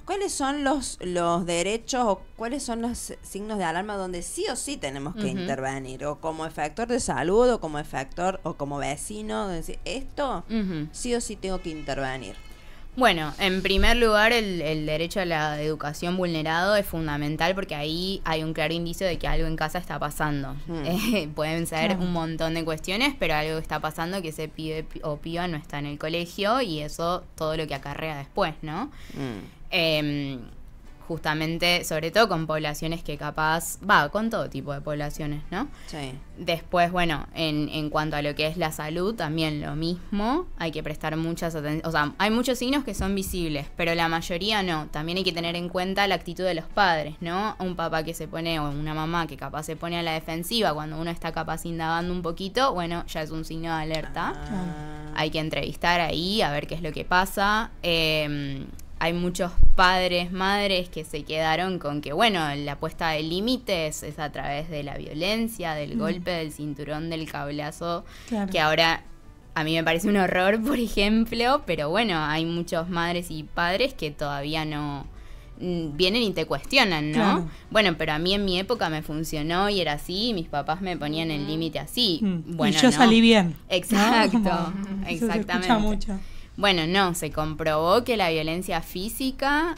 cuáles son los derechos o cuáles son los signos de alarma donde sí o sí tenemos que intervenir, o como efector de salud, o como efector, o como vecino, decir, esto sí o sí tengo que intervenir. Bueno, en primer lugar, el derecho a la educación vulnerado es fundamental porque ahí hay un claro indicio de que algo en casa está pasando. Pueden ser un montón de cuestiones, pero algo está pasando que ese pibe o piba no está en el colegio y eso todo lo que acarrea después, ¿no? Justamente, sobre todo con poblaciones que capaz, con todo tipo de poblaciones, ¿no? Sí. Después, bueno, en cuanto a lo que es la salud, también lo mismo, hay que prestar muchas atenciones, o sea, hay muchos signos que son visibles, pero la mayoría no, también hay que tener en cuenta la actitud de los padres, ¿no? Un papá que se pone, o una mamá que capaz se pone a la defensiva cuando uno está capaz indagando un poquito, bueno, ya es un signo de alerta, hay que entrevistar ahí, a ver qué es lo que pasa. Hay muchos padres, madres que se quedaron con que, bueno, la puesta de límites es a través de la violencia, del golpe, del cinturón, del cablazo, que ahora a mí me parece un horror, por ejemplo, pero bueno, hay muchos madres y padres que todavía no vienen y te cuestionan, ¿no? Claro. Bueno, pero a mí en mi época me funcionó y era así, y mis papás me ponían el límite así. Bueno, y yo no. salí bien. Exacto, ¿no? Eso se exactamente. escucha mucho. Bueno, no, se comprobó que la violencia física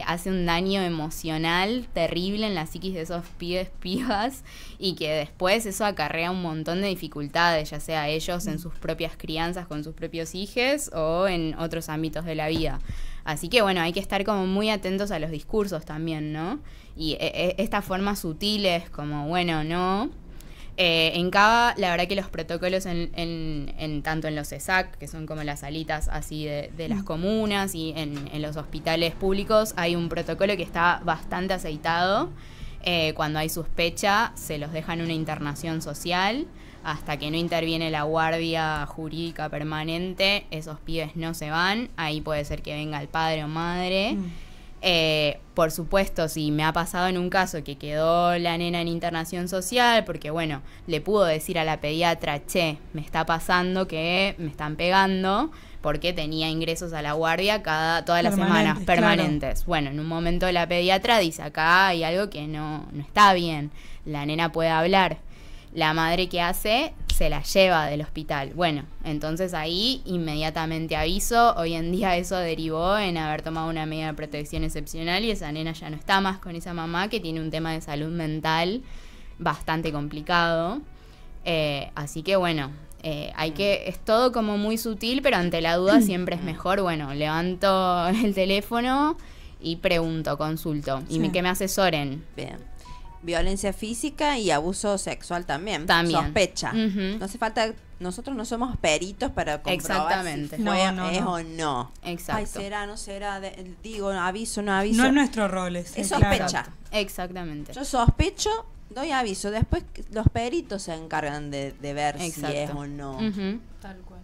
hace un daño emocional terrible en la psiquis de esos pibes, pibas, y que después eso acarrea un montón de dificultades, ya sea ellos en sus propias crianzas con sus propios hijos o en otros ámbitos de la vida. Así que bueno, hay que estar como muy atentos a los discursos también, ¿no? Y estas formas sutiles como, bueno, no... en Cava, la verdad que los protocolos en tanto en los ESAC, que son como las salitas así de las comunas, y en los hospitales públicos, hay un protocolo que está bastante aceitado. Cuando hay sospecha, se los deja en una internación social. Hasta que no interviene la guardia jurídica permanente, esos pibes no se van. Ahí puede ser que venga el padre o madre. Por supuesto, si me ha pasado en un caso que quedó la nena en internación social, porque bueno, le pudo decir a la pediatra, che, me está pasando que me están pegando, porque tenía ingresos a la guardia todas las semanas, permanentes. Claro. Bueno, en un momento la pediatra dice, acá hay algo que no está bien, la nena puede hablar. La madre, que hace, se la lleva del hospital. Bueno, entonces ahí inmediatamente aviso. Hoy en día eso derivó en haber tomado una medida de protección excepcional y esa nena ya no está más con esa mamá que tiene un tema de salud mental bastante complicado. Así que bueno, es todo como muy sutil, pero ante la duda siempre es mejor. Bueno, levanto el teléfono y pregunto, consulto, y que me asesoren. Bien. Violencia física y abuso sexual también. Sospecha. No hace falta, nosotros no somos peritos para comprobar si fue, es o no. Exacto. Ay, será, no será, digo, aviso, no aviso. No es nuestro rol, es sospecha. Claro. Exactamente. Yo sospecho, doy aviso. Después los peritos se encargan de ver si es o no. Tal cual.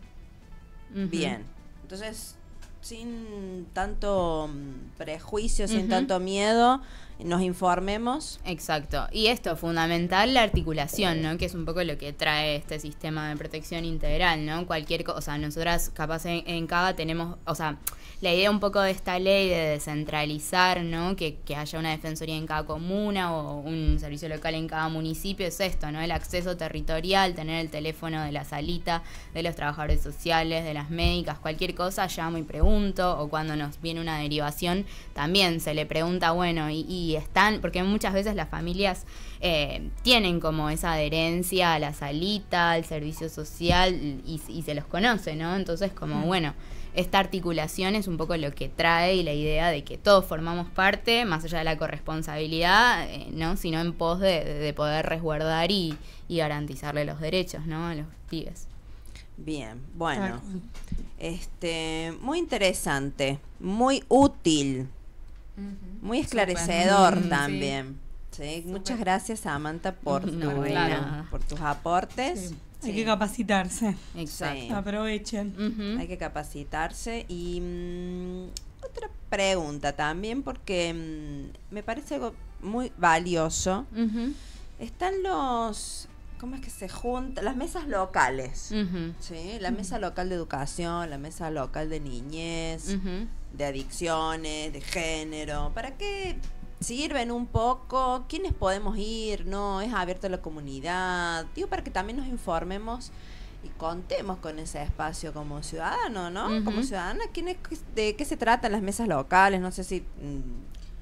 Bien. Entonces, sin tanto prejuicio, sin tanto miedo, nos informemos. Exacto. Y esto, fundamental, la articulación, ¿no? Que es un poco lo que trae este sistema de protección integral, ¿no? Cualquier cosa, o sea, nosotras capaz en Cava tenemos, o sea, la idea un poco de esta ley de descentralizar, ¿no? Que haya una defensoría en cada comuna o un servicio local en cada municipio, es esto, ¿no? El acceso territorial, tener el teléfono de la salita, de los trabajadores sociales, de las médicas, cualquier cosa, llamo y pregunto, o cuando nos viene una derivación, también se le pregunta, bueno, y están, porque muchas veces las familias tienen como esa adherencia a la salita, al servicio social, y se los conoce, ¿no? Entonces, como, bueno, esta articulación es un poco lo que trae y la idea de que todos formamos parte, más allá de la corresponsabilidad, ¿no? Sino en pos de poder resguardar y garantizarle los derechos, ¿no? A los pibes. Bien, bueno, muy interesante, muy útil, muy esclarecedor también. Sí. Muchas gracias, Samantha, por tus aportes. Sí. Hay que capacitarse. Exacto. Sí. Aprovechen. Hay que capacitarse. Y otra pregunta también, porque me parece algo muy valioso. Están ¿cómo es que se juntan? Las mesas locales. ¿Sí? La mesa local de educación, la mesa local de niñez, de adicciones, de género. ¿Para qué sirven un poco? ¿Quiénes podemos ir? ¿No? ¿Es abierto a la comunidad? Digo, para que también nos informemos y contemos con ese espacio como ciudadano, ¿no? Como ciudadana, ¿de qué se tratan las mesas locales? No sé si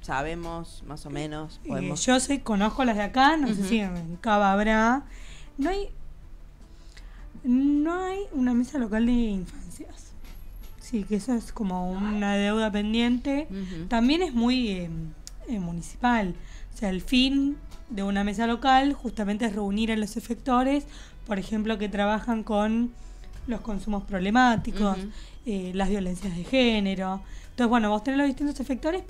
sabemos más o menos. Yo conozco las de acá, no sé si en Cava habrá. No hay una mesa local de infancias. Sí, que eso es como una deuda pendiente. También es muy municipal. O sea, el fin de una mesa local justamente es reunir a los efectores, por ejemplo, que trabajan con los consumos problemáticos, las violencias de género. Entonces, bueno, vos tenés los distintos efectores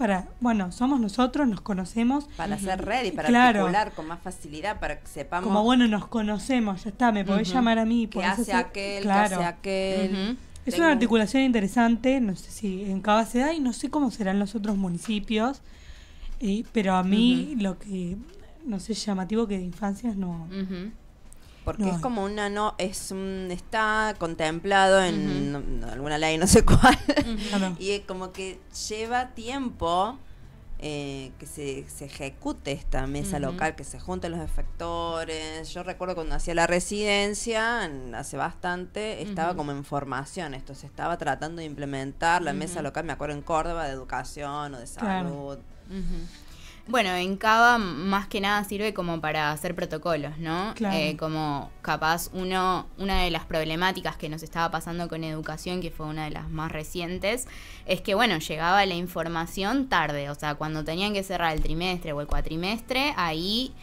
somos nosotros, nos conocemos. Para hacer red y para articular con más facilidad, para que sepamos. Como, nos conocemos, ya está, me podés llamar a mí. ¿Qué hace aquel? ¿Qué hace aquel? Es una articulación interesante, no sé si en Cava se da y no sé cómo serán los otros municipios, pero a mí lo que, no sé, llamativo que de infancias no... porque es como está contemplado en alguna ley, no sé cuál, y es como que lleva tiempo que se ejecute esta mesa local, que se junten los efectores. Yo recuerdo cuando hacía la residencia, hace bastante, estaba como en formación, esto se estaba tratando de implementar la mesa local, me acuerdo en Córdoba, de educación o de salud. Bueno, en Cava más que nada sirve como para hacer protocolos, ¿no? Claro. Como capaz una de las problemáticas que nos estaba pasando con educación, que fue una de las más recientes, es que, bueno, llegaba la información tarde, o sea, cuando tenían que cerrar el trimestre o el cuatrimestre, ahí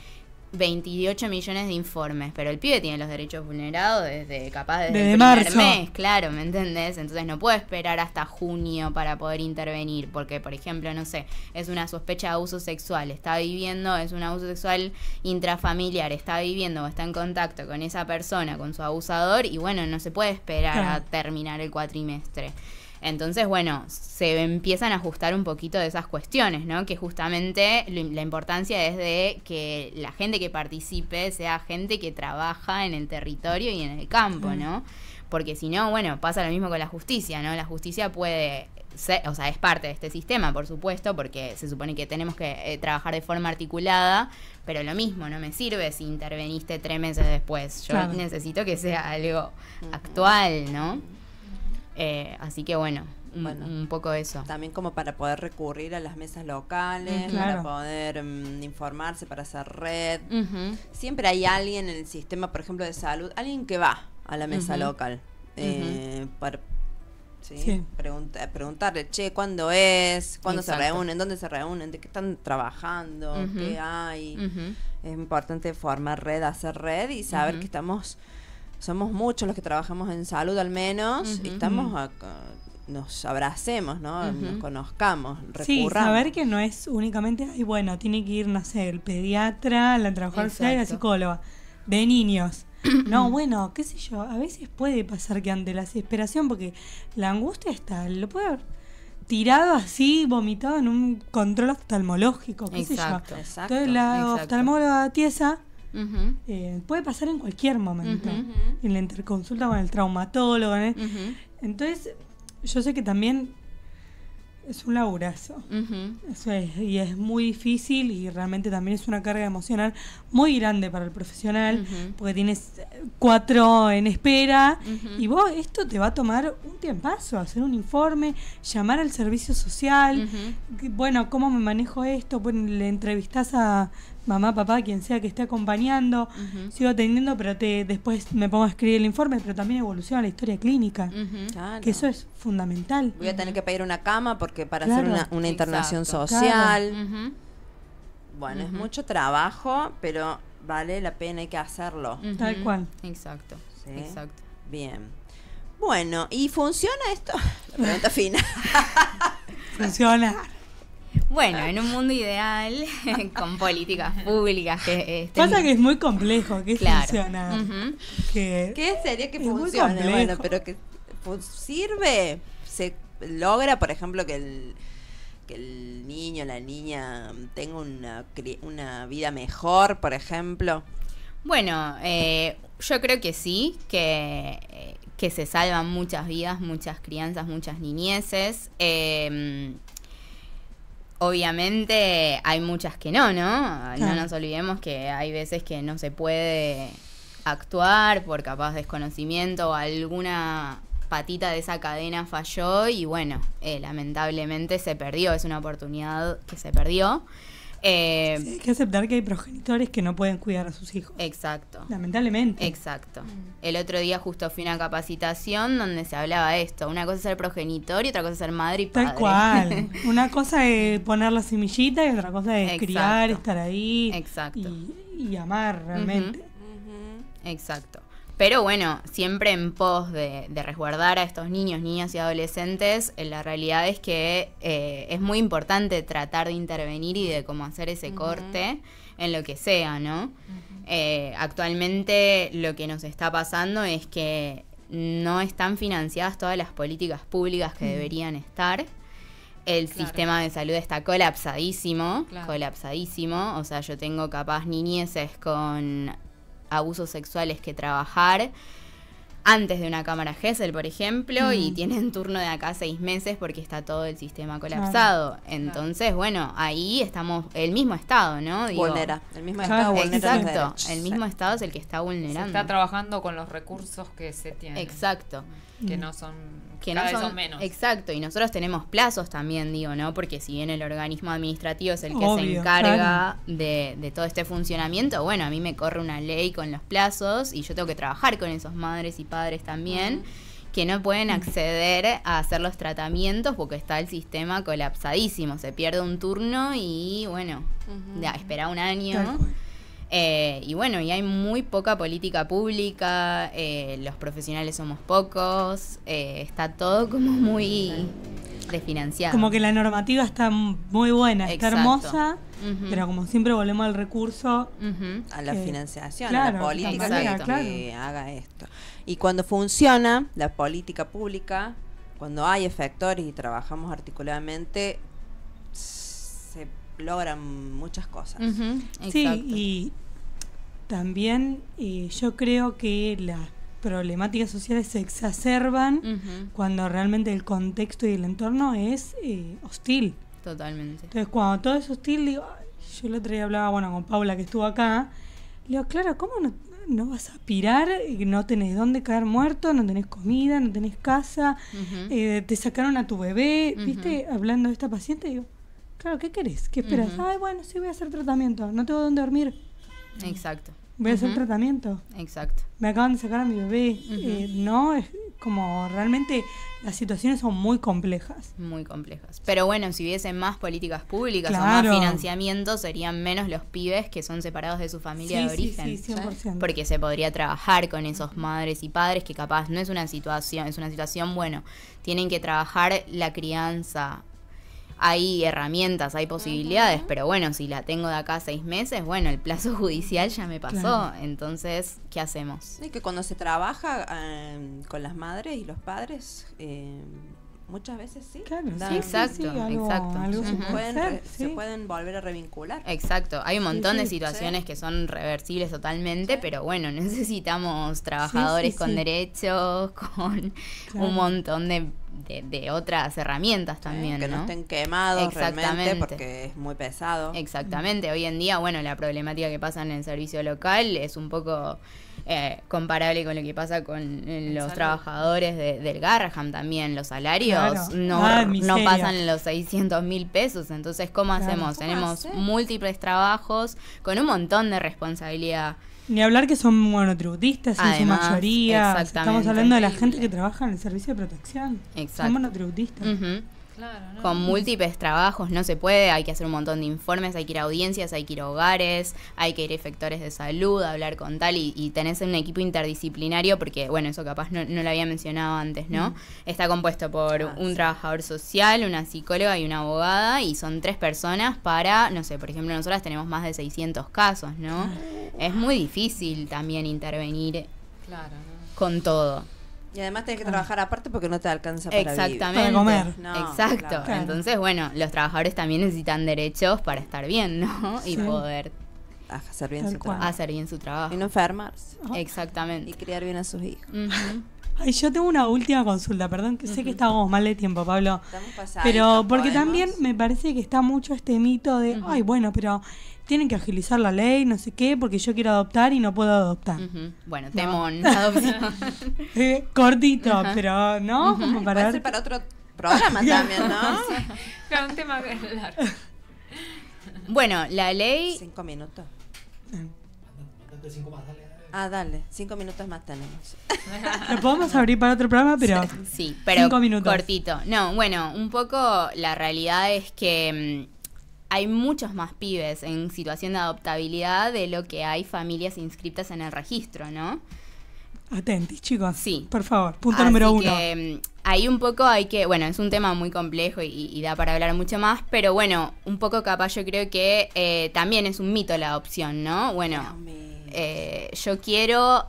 28 millones de informes, pero el pibe tiene los derechos vulnerados desde el primer marzo. mes, claro, ¿me entendés? Entonces no puedo esperar hasta junio para poder intervenir, porque, por ejemplo, no sé, es una sospecha de abuso sexual, es un abuso sexual intrafamiliar, está viviendo o está en contacto con esa persona, con su abusador, y bueno, no se puede esperar a terminar el cuatrimestre. Entonces, bueno, se empiezan a ajustar un poquito de esas cuestiones, ¿no? Que justamente la importancia es de que la gente que participe sea gente que trabaja en el territorio y en el campo, ¿no? Porque si no, bueno, pasa lo mismo con la justicia, ¿no? La justicia puede ser, o sea, es parte de este sistema, por supuesto, porque se supone que tenemos que trabajar de forma articulada, pero lo mismo, no me sirve si interveniste 3 meses después. Yo necesito que sea algo actual, ¿no? Así que bueno, un poco eso. También como para poder recurrir a las mesas locales, para poder informarse, para hacer red. Siempre hay alguien en el sistema, por ejemplo, de salud, alguien que va a la mesa local. Para preguntarle, che, ¿cuándo es? ¿Cuándo se reúnen? ¿Dónde se reúnen? ¿De qué están trabajando? ¿Qué hay? Es importante formar red, hacer red y saber que somos muchos los que trabajamos en salud al menos, y estamos nos abracemos, ¿no? Nos conozcamos, recurramos. Sí, saber que no es únicamente, bueno, tiene que ir, no sé, el pediatra, la trabajadora social y la psicóloga, de niños. No, bueno, qué sé yo, a veces puede pasar que ante la desesperación, porque la angustia está, lo puede haber tirado así, vomitado en un control oftalmológico, qué sé yo. Entonces la oftalmóloga tiesa puede pasar en cualquier momento, en la interconsulta con el traumatólogo, entonces yo sé que también es un laburazo, eso es, y es muy difícil, y realmente también es una carga emocional muy grande para el profesional, porque tienes 4 en espera, y vos esto te va a tomar un tiempazo, hacer un informe, llamar al servicio social, bueno, ¿cómo me manejo esto? Bueno, le entrevistás a mamá, papá, quien sea que esté acompañando, sigo atendiendo, pero después me pongo a escribir el informe, pero también evoluciona la historia clínica, que eso es fundamental. Voy a tener que pedir una cama porque para hacer una internación social. Bueno, es mucho trabajo, pero vale la pena, hay que hacerlo. Tal cual. Exacto. ¿Sí? Exacto. Bien. Bueno, ¿y funciona esto? La pregunta final. Funciona. Bueno, en un mundo ideal, con políticas públicas que pasa que es muy complejo, que funciona. ¿Qué sería que funcione? Bueno, pero que sirve, se logra, por ejemplo, que el niño, la niña tenga una vida mejor, por ejemplo. Bueno, yo creo que sí, que se salvan muchas vidas, muchas crianzas, muchas niñeces. Obviamente hay muchas que no, ¿no? Claro. No nos olvidemos que hay veces que no se puede actuar por capaz desconocimiento o alguna patita de esa cadena falló y bueno, lamentablemente se perdió, es una oportunidad que se perdió. Sí, hay que aceptar que hay progenitores que no pueden cuidar a sus hijos. Exacto. Lamentablemente. Exacto. El otro día justo fui a una capacitación donde se hablaba de esto. Una cosa es ser progenitor y otra cosa es ser madre y padre. Tal cual. Una cosa es poner la semillita y otra cosa es criar, estar ahí. Exacto. Y amar realmente. Exacto. Pero bueno, siempre en pos de resguardar a estos niños, niñas y adolescentes, la realidad es que es muy importante tratar de intervenir y de cómo hacer ese corte en lo que sea, ¿no? Actualmente lo que nos está pasando es que no están financiadas todas las políticas públicas que deberían estar. El sistema de salud está colapsadísimo, colapsadísimo. O sea, yo tengo capaz niñeces con abusos sexuales que trabajar antes de una cámara Gesell, por ejemplo, y tienen turno de acá 6 meses porque está todo el sistema colapsado. Entonces, bueno, ahí estamos, el mismo Estado, ¿no? Digo, vulnera, el mismo Estado vulnera exacto, los derechos. el mismo Estado es el que está vulnerando. Se está trabajando con los recursos que se tienen. Exacto. Que no son, que cada no vez son son menos. Exacto, y nosotros tenemos plazos también, digo, ¿no? Porque si bien el organismo administrativo es el que se Obvio, encarga de todo este funcionamiento, bueno, a mí me corre una ley con los plazos y yo tengo que trabajar con esos madres y padres también, que no pueden acceder a hacer los tratamientos porque está el sistema colapsadísimo, se pierde un turno y bueno, ya, espera un año. Y bueno, y hay muy poca política pública, los profesionales somos pocos, está todo como muy desfinanciado. Como que la normativa está muy buena, está hermosa, pero como siempre volvemos al recurso. A la financiación, claro, a la política exacto, que haga esto. Y cuando funciona la política pública, cuando hay efectores y trabajamos articuladamente, se logran muchas cosas. Sí, y también yo creo que las problemáticas sociales se exacerban cuando realmente el contexto y el entorno es hostil. Totalmente. Entonces, cuando todo es hostil, digo, yo el otro día hablaba, con Paula que estuvo acá, le digo, claro, ¿cómo no vas a aspirar? No tenés dónde caer muerto, no tenés comida, no tenés casa, te sacaron a tu bebé, ¿viste? Hablando de esta paciente, digo, claro, ¿qué querés? ¿Qué esperas? Ay, bueno, sí voy a hacer tratamiento, no tengo dónde dormir. Exacto. Voy a hacer tratamiento. Exacto. Me acaban de sacar a mi bebé. No, es como realmente las situaciones son muy complejas. Muy complejas. Pero bueno, si hubiese más políticas públicas o Claro. más financiamiento, serían menos los pibes que son separados de su familia de origen. Sí, 100%. Porque se podría trabajar con esos madres y padres que capaz no es una situación, es una situación, bueno, tienen que trabajar la crianza. Hay herramientas, hay posibilidades, pero bueno, si la tengo de acá 6 meses, bueno, el plazo judicial ya me pasó. Claro. Entonces, ¿qué hacemos? Y que cuando se trabaja con las madres y los padres, muchas veces sí. Claro, dan- sí, Exacto, sí, algo exacto. se se, puede hacer, se sí. pueden volver a revincular. Exacto, hay un montón de sí, situaciones que son reversibles totalmente, pero bueno, necesitamos trabajadores sí, con sí. derechos, con Claro. un montón de otras herramientas también, que no ¿no? estén quemados realmente Exactamente. porque es muy pesado. Exactamente, hoy en día, bueno, la problemática que pasa en el servicio local es un poco comparable con lo que pasa con los salud. trabajadores del Garraham también. Los salarios Claro. no Miseria. pasan los 600.000 pesos, entonces, ¿cómo Claro. hacemos? ¿Cómo Tenemos hacer? múltiples trabajos con un montón de responsabilidad. Ni hablar que son monotributistas en Además, su mayoría. exactamente. Estamos hablando de la Terrible. gente que trabaja en el servicio de protección. Exacto. Son monotributistas. Ujú. Claro, ¿no? Con múltiples trabajos no se puede, hay que hacer un montón de informes, hay que ir a audiencias, hay que ir a hogares, hay que ir a efectores de salud, hablar con tal y tenés un equipo interdisciplinario porque, bueno, eso capaz no lo había mencionado antes, ¿no? Está compuesto por un sí. trabajador social, una psicóloga y una abogada y son 3 personas para, no sé, por ejemplo, nosotras tenemos más de 600 casos, ¿no? Es muy difícil también intervenir Claro, ¿no? con todo. Y además tenés que trabajar aparte porque no te alcanza para Exactamente. Para comer. No, Exacto. claro. Entonces, bueno, los trabajadores también necesitan derechos para estar bien, ¿no? Y Sí. poder vivir. Hacer bien Tal su cual. trabajo. hacer bien su trabajo. Y no enfermarse. Y Exactamente. criar bien a sus hijos. Ujú. Ay, yo tengo una última consulta, perdón, que sé que estábamos mal de tiempo, Pablo. Estamos pasaditos, Pero porque ¿podemos? también me parece que está mucho este mito de, ay, bueno, pero tienen que agilizar la ley, no sé qué, porque yo quiero adoptar y no puedo adoptar. Ujú. Bueno, temón, adopción. Cortito, pero no, como para Puede ver. ser para otro programa también, ¿no? Claro, un tema largo. Bueno, la ley 5 minutos. Mandate 5 más, dale. Dale. 5 minutos más tenemos. Lo podemos abrir para otro programa, pero sí, pero 5 minutos. cortito. No, bueno, un poco la realidad es que hay muchos más pibes en situación de adoptabilidad de lo que hay familias inscritas en el registro, ¿no? Atentis, chicos. Sí. Por favor, punto Así número 1. que ahí un poco hay que, bueno, es un tema muy complejo y da para hablar mucho más, pero bueno, un poco capaz yo creo que también es un mito la adopción, ¿no? Bueno, yo quiero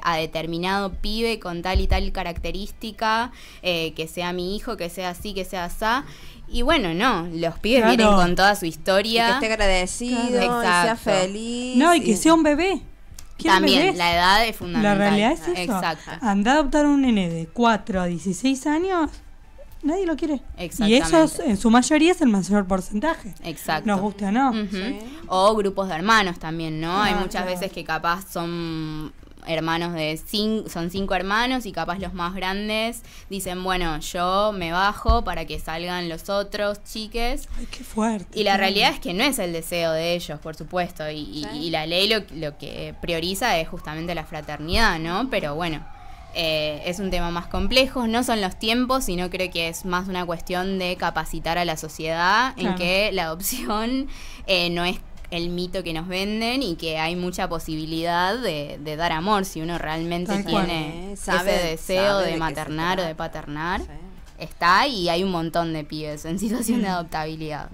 a determinado pibe con tal y tal característica, que sea mi hijo, que sea así, que sea asá. Y bueno, no, los pibes Claro. vienen con toda su Y que historia. esté agradecido, Claro. y sea Exacto. feliz. No, y que sea un bebé. quieren También, bebés. la edad es fundamental. La realidad es eso. Exacto. Andá a adoptar un nene de 4 a 16 años, nadie lo quiere. Y Exactamente. esos, en su mayoría, es el mayor porcentaje. Exacto. Nos guste o no. Ujú. Sí. O grupos de hermanos también, ¿no? Hay muchas claro. veces que capaz son hermanos son 5 hermanos y capaz los más grandes dicen, bueno, yo me bajo para que salgan los otros chiques. Ay, qué fuerte. Y la realidad es que no es el deseo de ellos, por supuesto, y la ley lo que prioriza es justamente la fraternidad, ¿no? Pero bueno, es un tema más complejo, no son los tiempos, sino creo que es más una cuestión de capacitar a la sociedad en Claro. que la adopción no es el mito que nos venden y que hay mucha posibilidad de dar amor si uno realmente Tal cual. tiene Sabe- ese deseo sabe de de qué maternar se o de trata. paternar. Sí. Está y hay un montón de pibes en situación de adoptabilidad.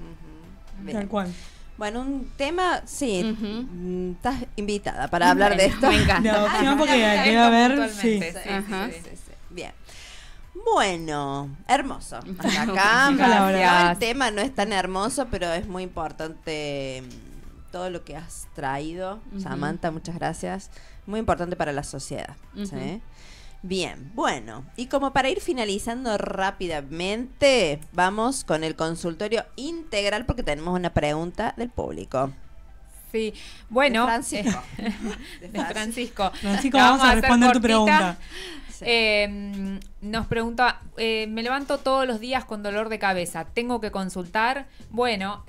Bien. Tal cual. Bueno, un tema, sí, Ujú. estás invitada para hablar de esto. Me De encanta. adopción, porque debe haber. Sí. Ajá. Sí. Bien. Bueno, hermoso. Hasta acá. Gracias. El tema no es tan hermoso, pero es muy importante todo lo que has traído. Ujú. Samantha, muchas gracias. Muy importante para la sociedad. ¿sí? Ujú. Bien, bueno, y como para ir finalizando rápidamente, vamos con el consultorio integral porque tenemos una pregunta del público. Sí, bueno. De Francisco. De Francisco. Francisco, vamos a hacer responder tu cortita. pregunta. Sí. Nos pregunta, me levanto todos los días con dolor de cabeza, ¿tengo que consultar? Bueno,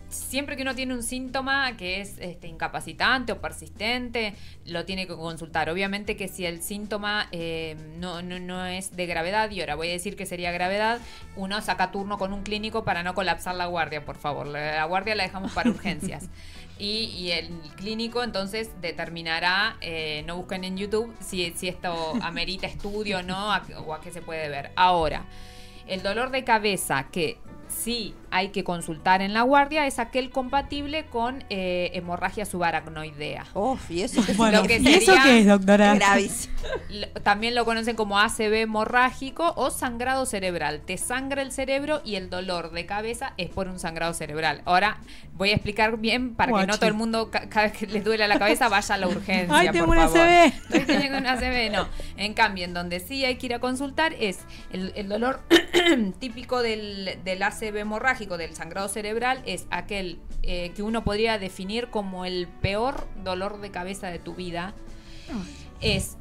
siempre que uno tiene un síntoma que es incapacitante o persistente, lo tiene que consultar. Obviamente que si el síntoma no es de gravedad, y ahora voy a decir que sería gravedad, uno saca turno con un clínico para no colapsar la guardia, por favor. La guardia la dejamos para urgencias. Y el clínico entonces determinará, no busquen en YouTube si esto amerita estudio o no, o a qué se puede ver. Ahora, el dolor de cabeza que sí hay que consultar en la guardia es aquel compatible con hemorragia subaracnoidea. Uf, y eso que Bueno, Lo que ¿y eso sería- qué es, doctora? gravísimo. También lo conocen como ACV hemorrágico o sangrado cerebral. Te sangra el cerebro y el dolor de cabeza es por un sangrado cerebral. Ahora voy a explicar bien para que no Guachi. todo el mundo cada vez que les duele la cabeza vaya a la urgencia. Ay, tengo por una favor. ACV. Estoy teniendo una ACV, no. En cambio, en donde sí hay que ir a consultar es el dolor típico del ACV hemorrágico, del sangrado cerebral, es aquel que uno podría definir como el peor dolor de cabeza de tu vida. Es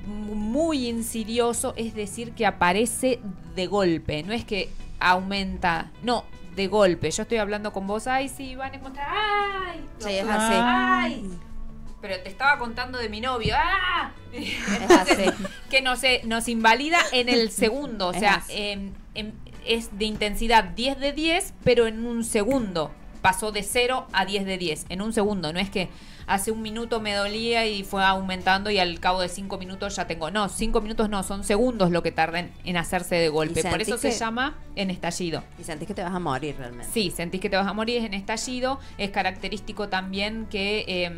muy insidioso, es decir, que aparece de golpe, no es que aumenta, no, de golpe. Yo estoy hablando con vos, ay, sí, van a encontrar, ay, Sí, es así. ay, pero te estaba contando de mi novio, ¡ah! Es así. Que nos invalida en el segundo, o Es sea, así. es de intensidad 10 de 10, pero en un segundo. Pasó de 0 a 10 de 10, en un segundo. No es que hace un minuto me dolía y fue aumentando y al cabo de 5 minutos ya tengo. No, 5 minutos no, son segundos lo que tarden en hacerse de golpe. Por sentís eso se que- llama en estallido. Y sentís que te vas a morir realmente. Sí, sentís que te vas a morir, es en estallido. Es característico también que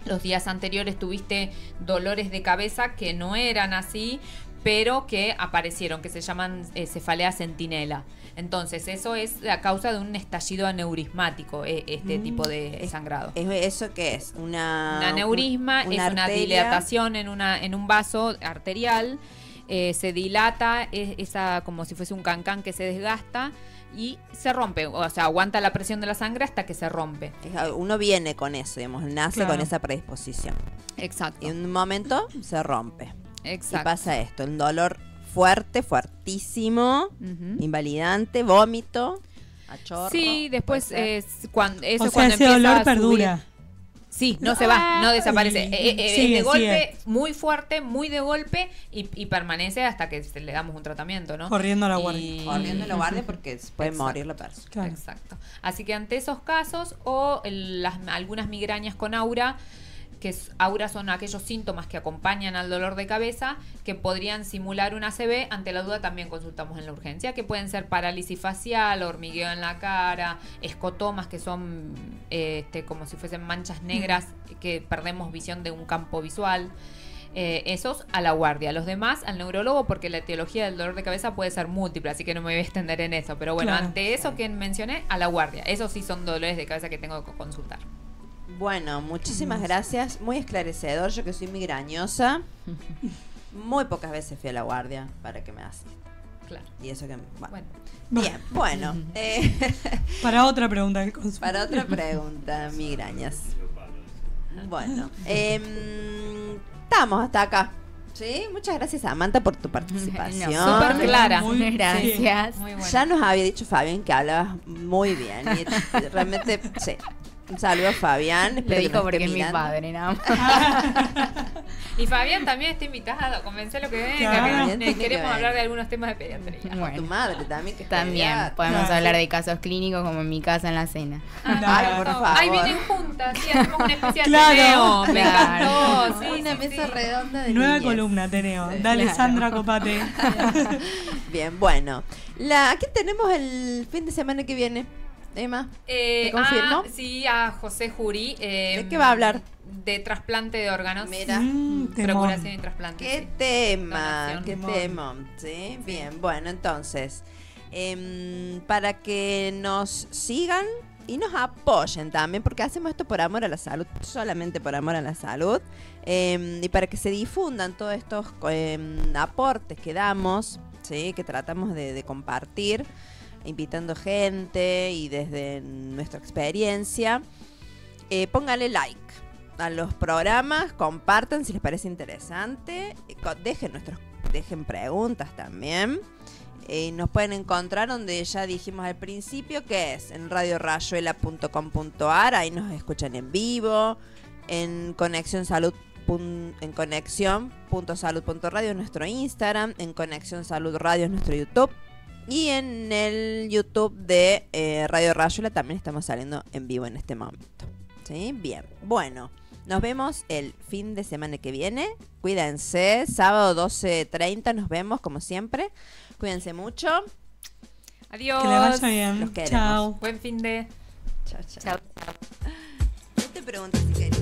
los días anteriores tuviste dolores de cabeza que no eran así, pero que aparecieron, que se llaman cefalea centinela. Entonces, eso es la causa de un estallido aneurismático, este tipo de sangrado. ¿Eso qué es? Un aneurisma es una arteria. dilatación en un vaso arterial, se dilata, es esa como si fuese un cancán que se desgasta y se rompe, o sea, aguanta la presión de la sangre hasta que se rompe. Uno viene con eso, digamos, nace Claro. con esa predisposición. Exacto. Y en un momento se rompe. Y Exacto. pasa esto, un dolor fuerte, fuertísimo, Ujú. invalidante, vómito, a chorro. Sí, después puede ser. es cuando eso O es sea, cuando ese empieza dolor a subir. perdura. Sí, no se va, no desaparece. Ay, Es sigue, de golpe, sigue. muy fuerte, muy de golpe y permanece hasta que le damos un tratamiento, ¿no? Corriendo a la Y- guardia. Corriendo en la guardia porque se puede Exacto. morir la persona. Claro. Exacto. Así que ante esos casos o algunas migrañas con aura, aura son aquellos síntomas que acompañan al dolor de cabeza que podrían simular una ACV. Ante la duda también consultamos en la urgencia, que pueden ser parálisis facial, hormigueo en la cara, escotomas, que son como si fuesen manchas negras que perdemos visión de un campo visual. Esos a la guardia, los demás al neurólogo, porque la etiología del dolor de cabeza puede ser múltiple, así que no me voy a extender en eso. Pero bueno, Claro. ante eso que mencioné, a la guardia. Esos sí son dolores de cabeza que tengo que consultar. Bueno, muchísimas gracias. Muy esclarecedor. Yo que soy migrañosa, muy pocas veces fui a la guardia para que me hace. Claro. Y eso que... Bueno. Bien, bueno. Para otra pregunta del consultorio. Para otra pregunta, migrañas. Bueno, estamos hasta acá. ¿Sí? Muchas gracias, Samantha, por tu participación. No, súper clara. Muy- Gracias. Muy bueno. Ya nos había dicho Fabián que hablabas muy bien. Y realmente, sí. Un saludo a Fabián. Le espero que dijo nos porque esté es mi mirando. padre, nada más. Y Fabián también está invitado, convencelo que venga, Claro. que Fabián tiene que queremos venir. hablar de algunos temas de pediatría. A tu Bueno, madre también. Que es también pediatra. podemos Claro. hablar de casos clínicos como en mi casa en la cena. Ay, por favor. Ahí vienen juntas, sí, hacemos una especie de Claro. Ateneo. Me Claro. encantó, sí, Una sí, mesa sí. redonda de Nueva niñez. columna, Teneo. Dale, Claro. Sandra, copate. Bien, bueno. ¿Qué tenemos el fin de semana que viene, Emma? ¿Te confirmo? Sí, a José Jurí. ¿De qué va a hablar? De trasplante de órganos. Mira. Temón. Procuración y trasplante. ¿Qué sí. tema? Donación. ¿Qué tema? ¿Sí? Bien, bueno, entonces, para que nos sigan y nos apoyen también, porque hacemos esto por amor a la salud, solamente por amor a la salud, y para que se difundan todos estos aportes que damos, ¿sí? Que tratamos de compartir, invitando gente y desde nuestra experiencia. Póngale like a los programas, compartan si les parece interesante, dejen preguntas también. Nos pueden encontrar donde ya dijimos al principio, que es en radiorayuela.com.ar, ahí nos escuchan en vivo, en conexión.salud.radio es nuestro Instagram, en Conexión Salud Radio es nuestro YouTube, y en el YouTube de Radio Rayuela también estamos saliendo en vivo en este momento. ¿Sí? Bien, bueno, nos vemos el fin de semana que viene. Cuídense, sábado 12:30 nos vemos como siempre. Cuídense mucho. Adiós. Que le vaya bien. Los queremos. Chao. Buen fin de... Chao, chao. Chao. Yo te pregunto si querés.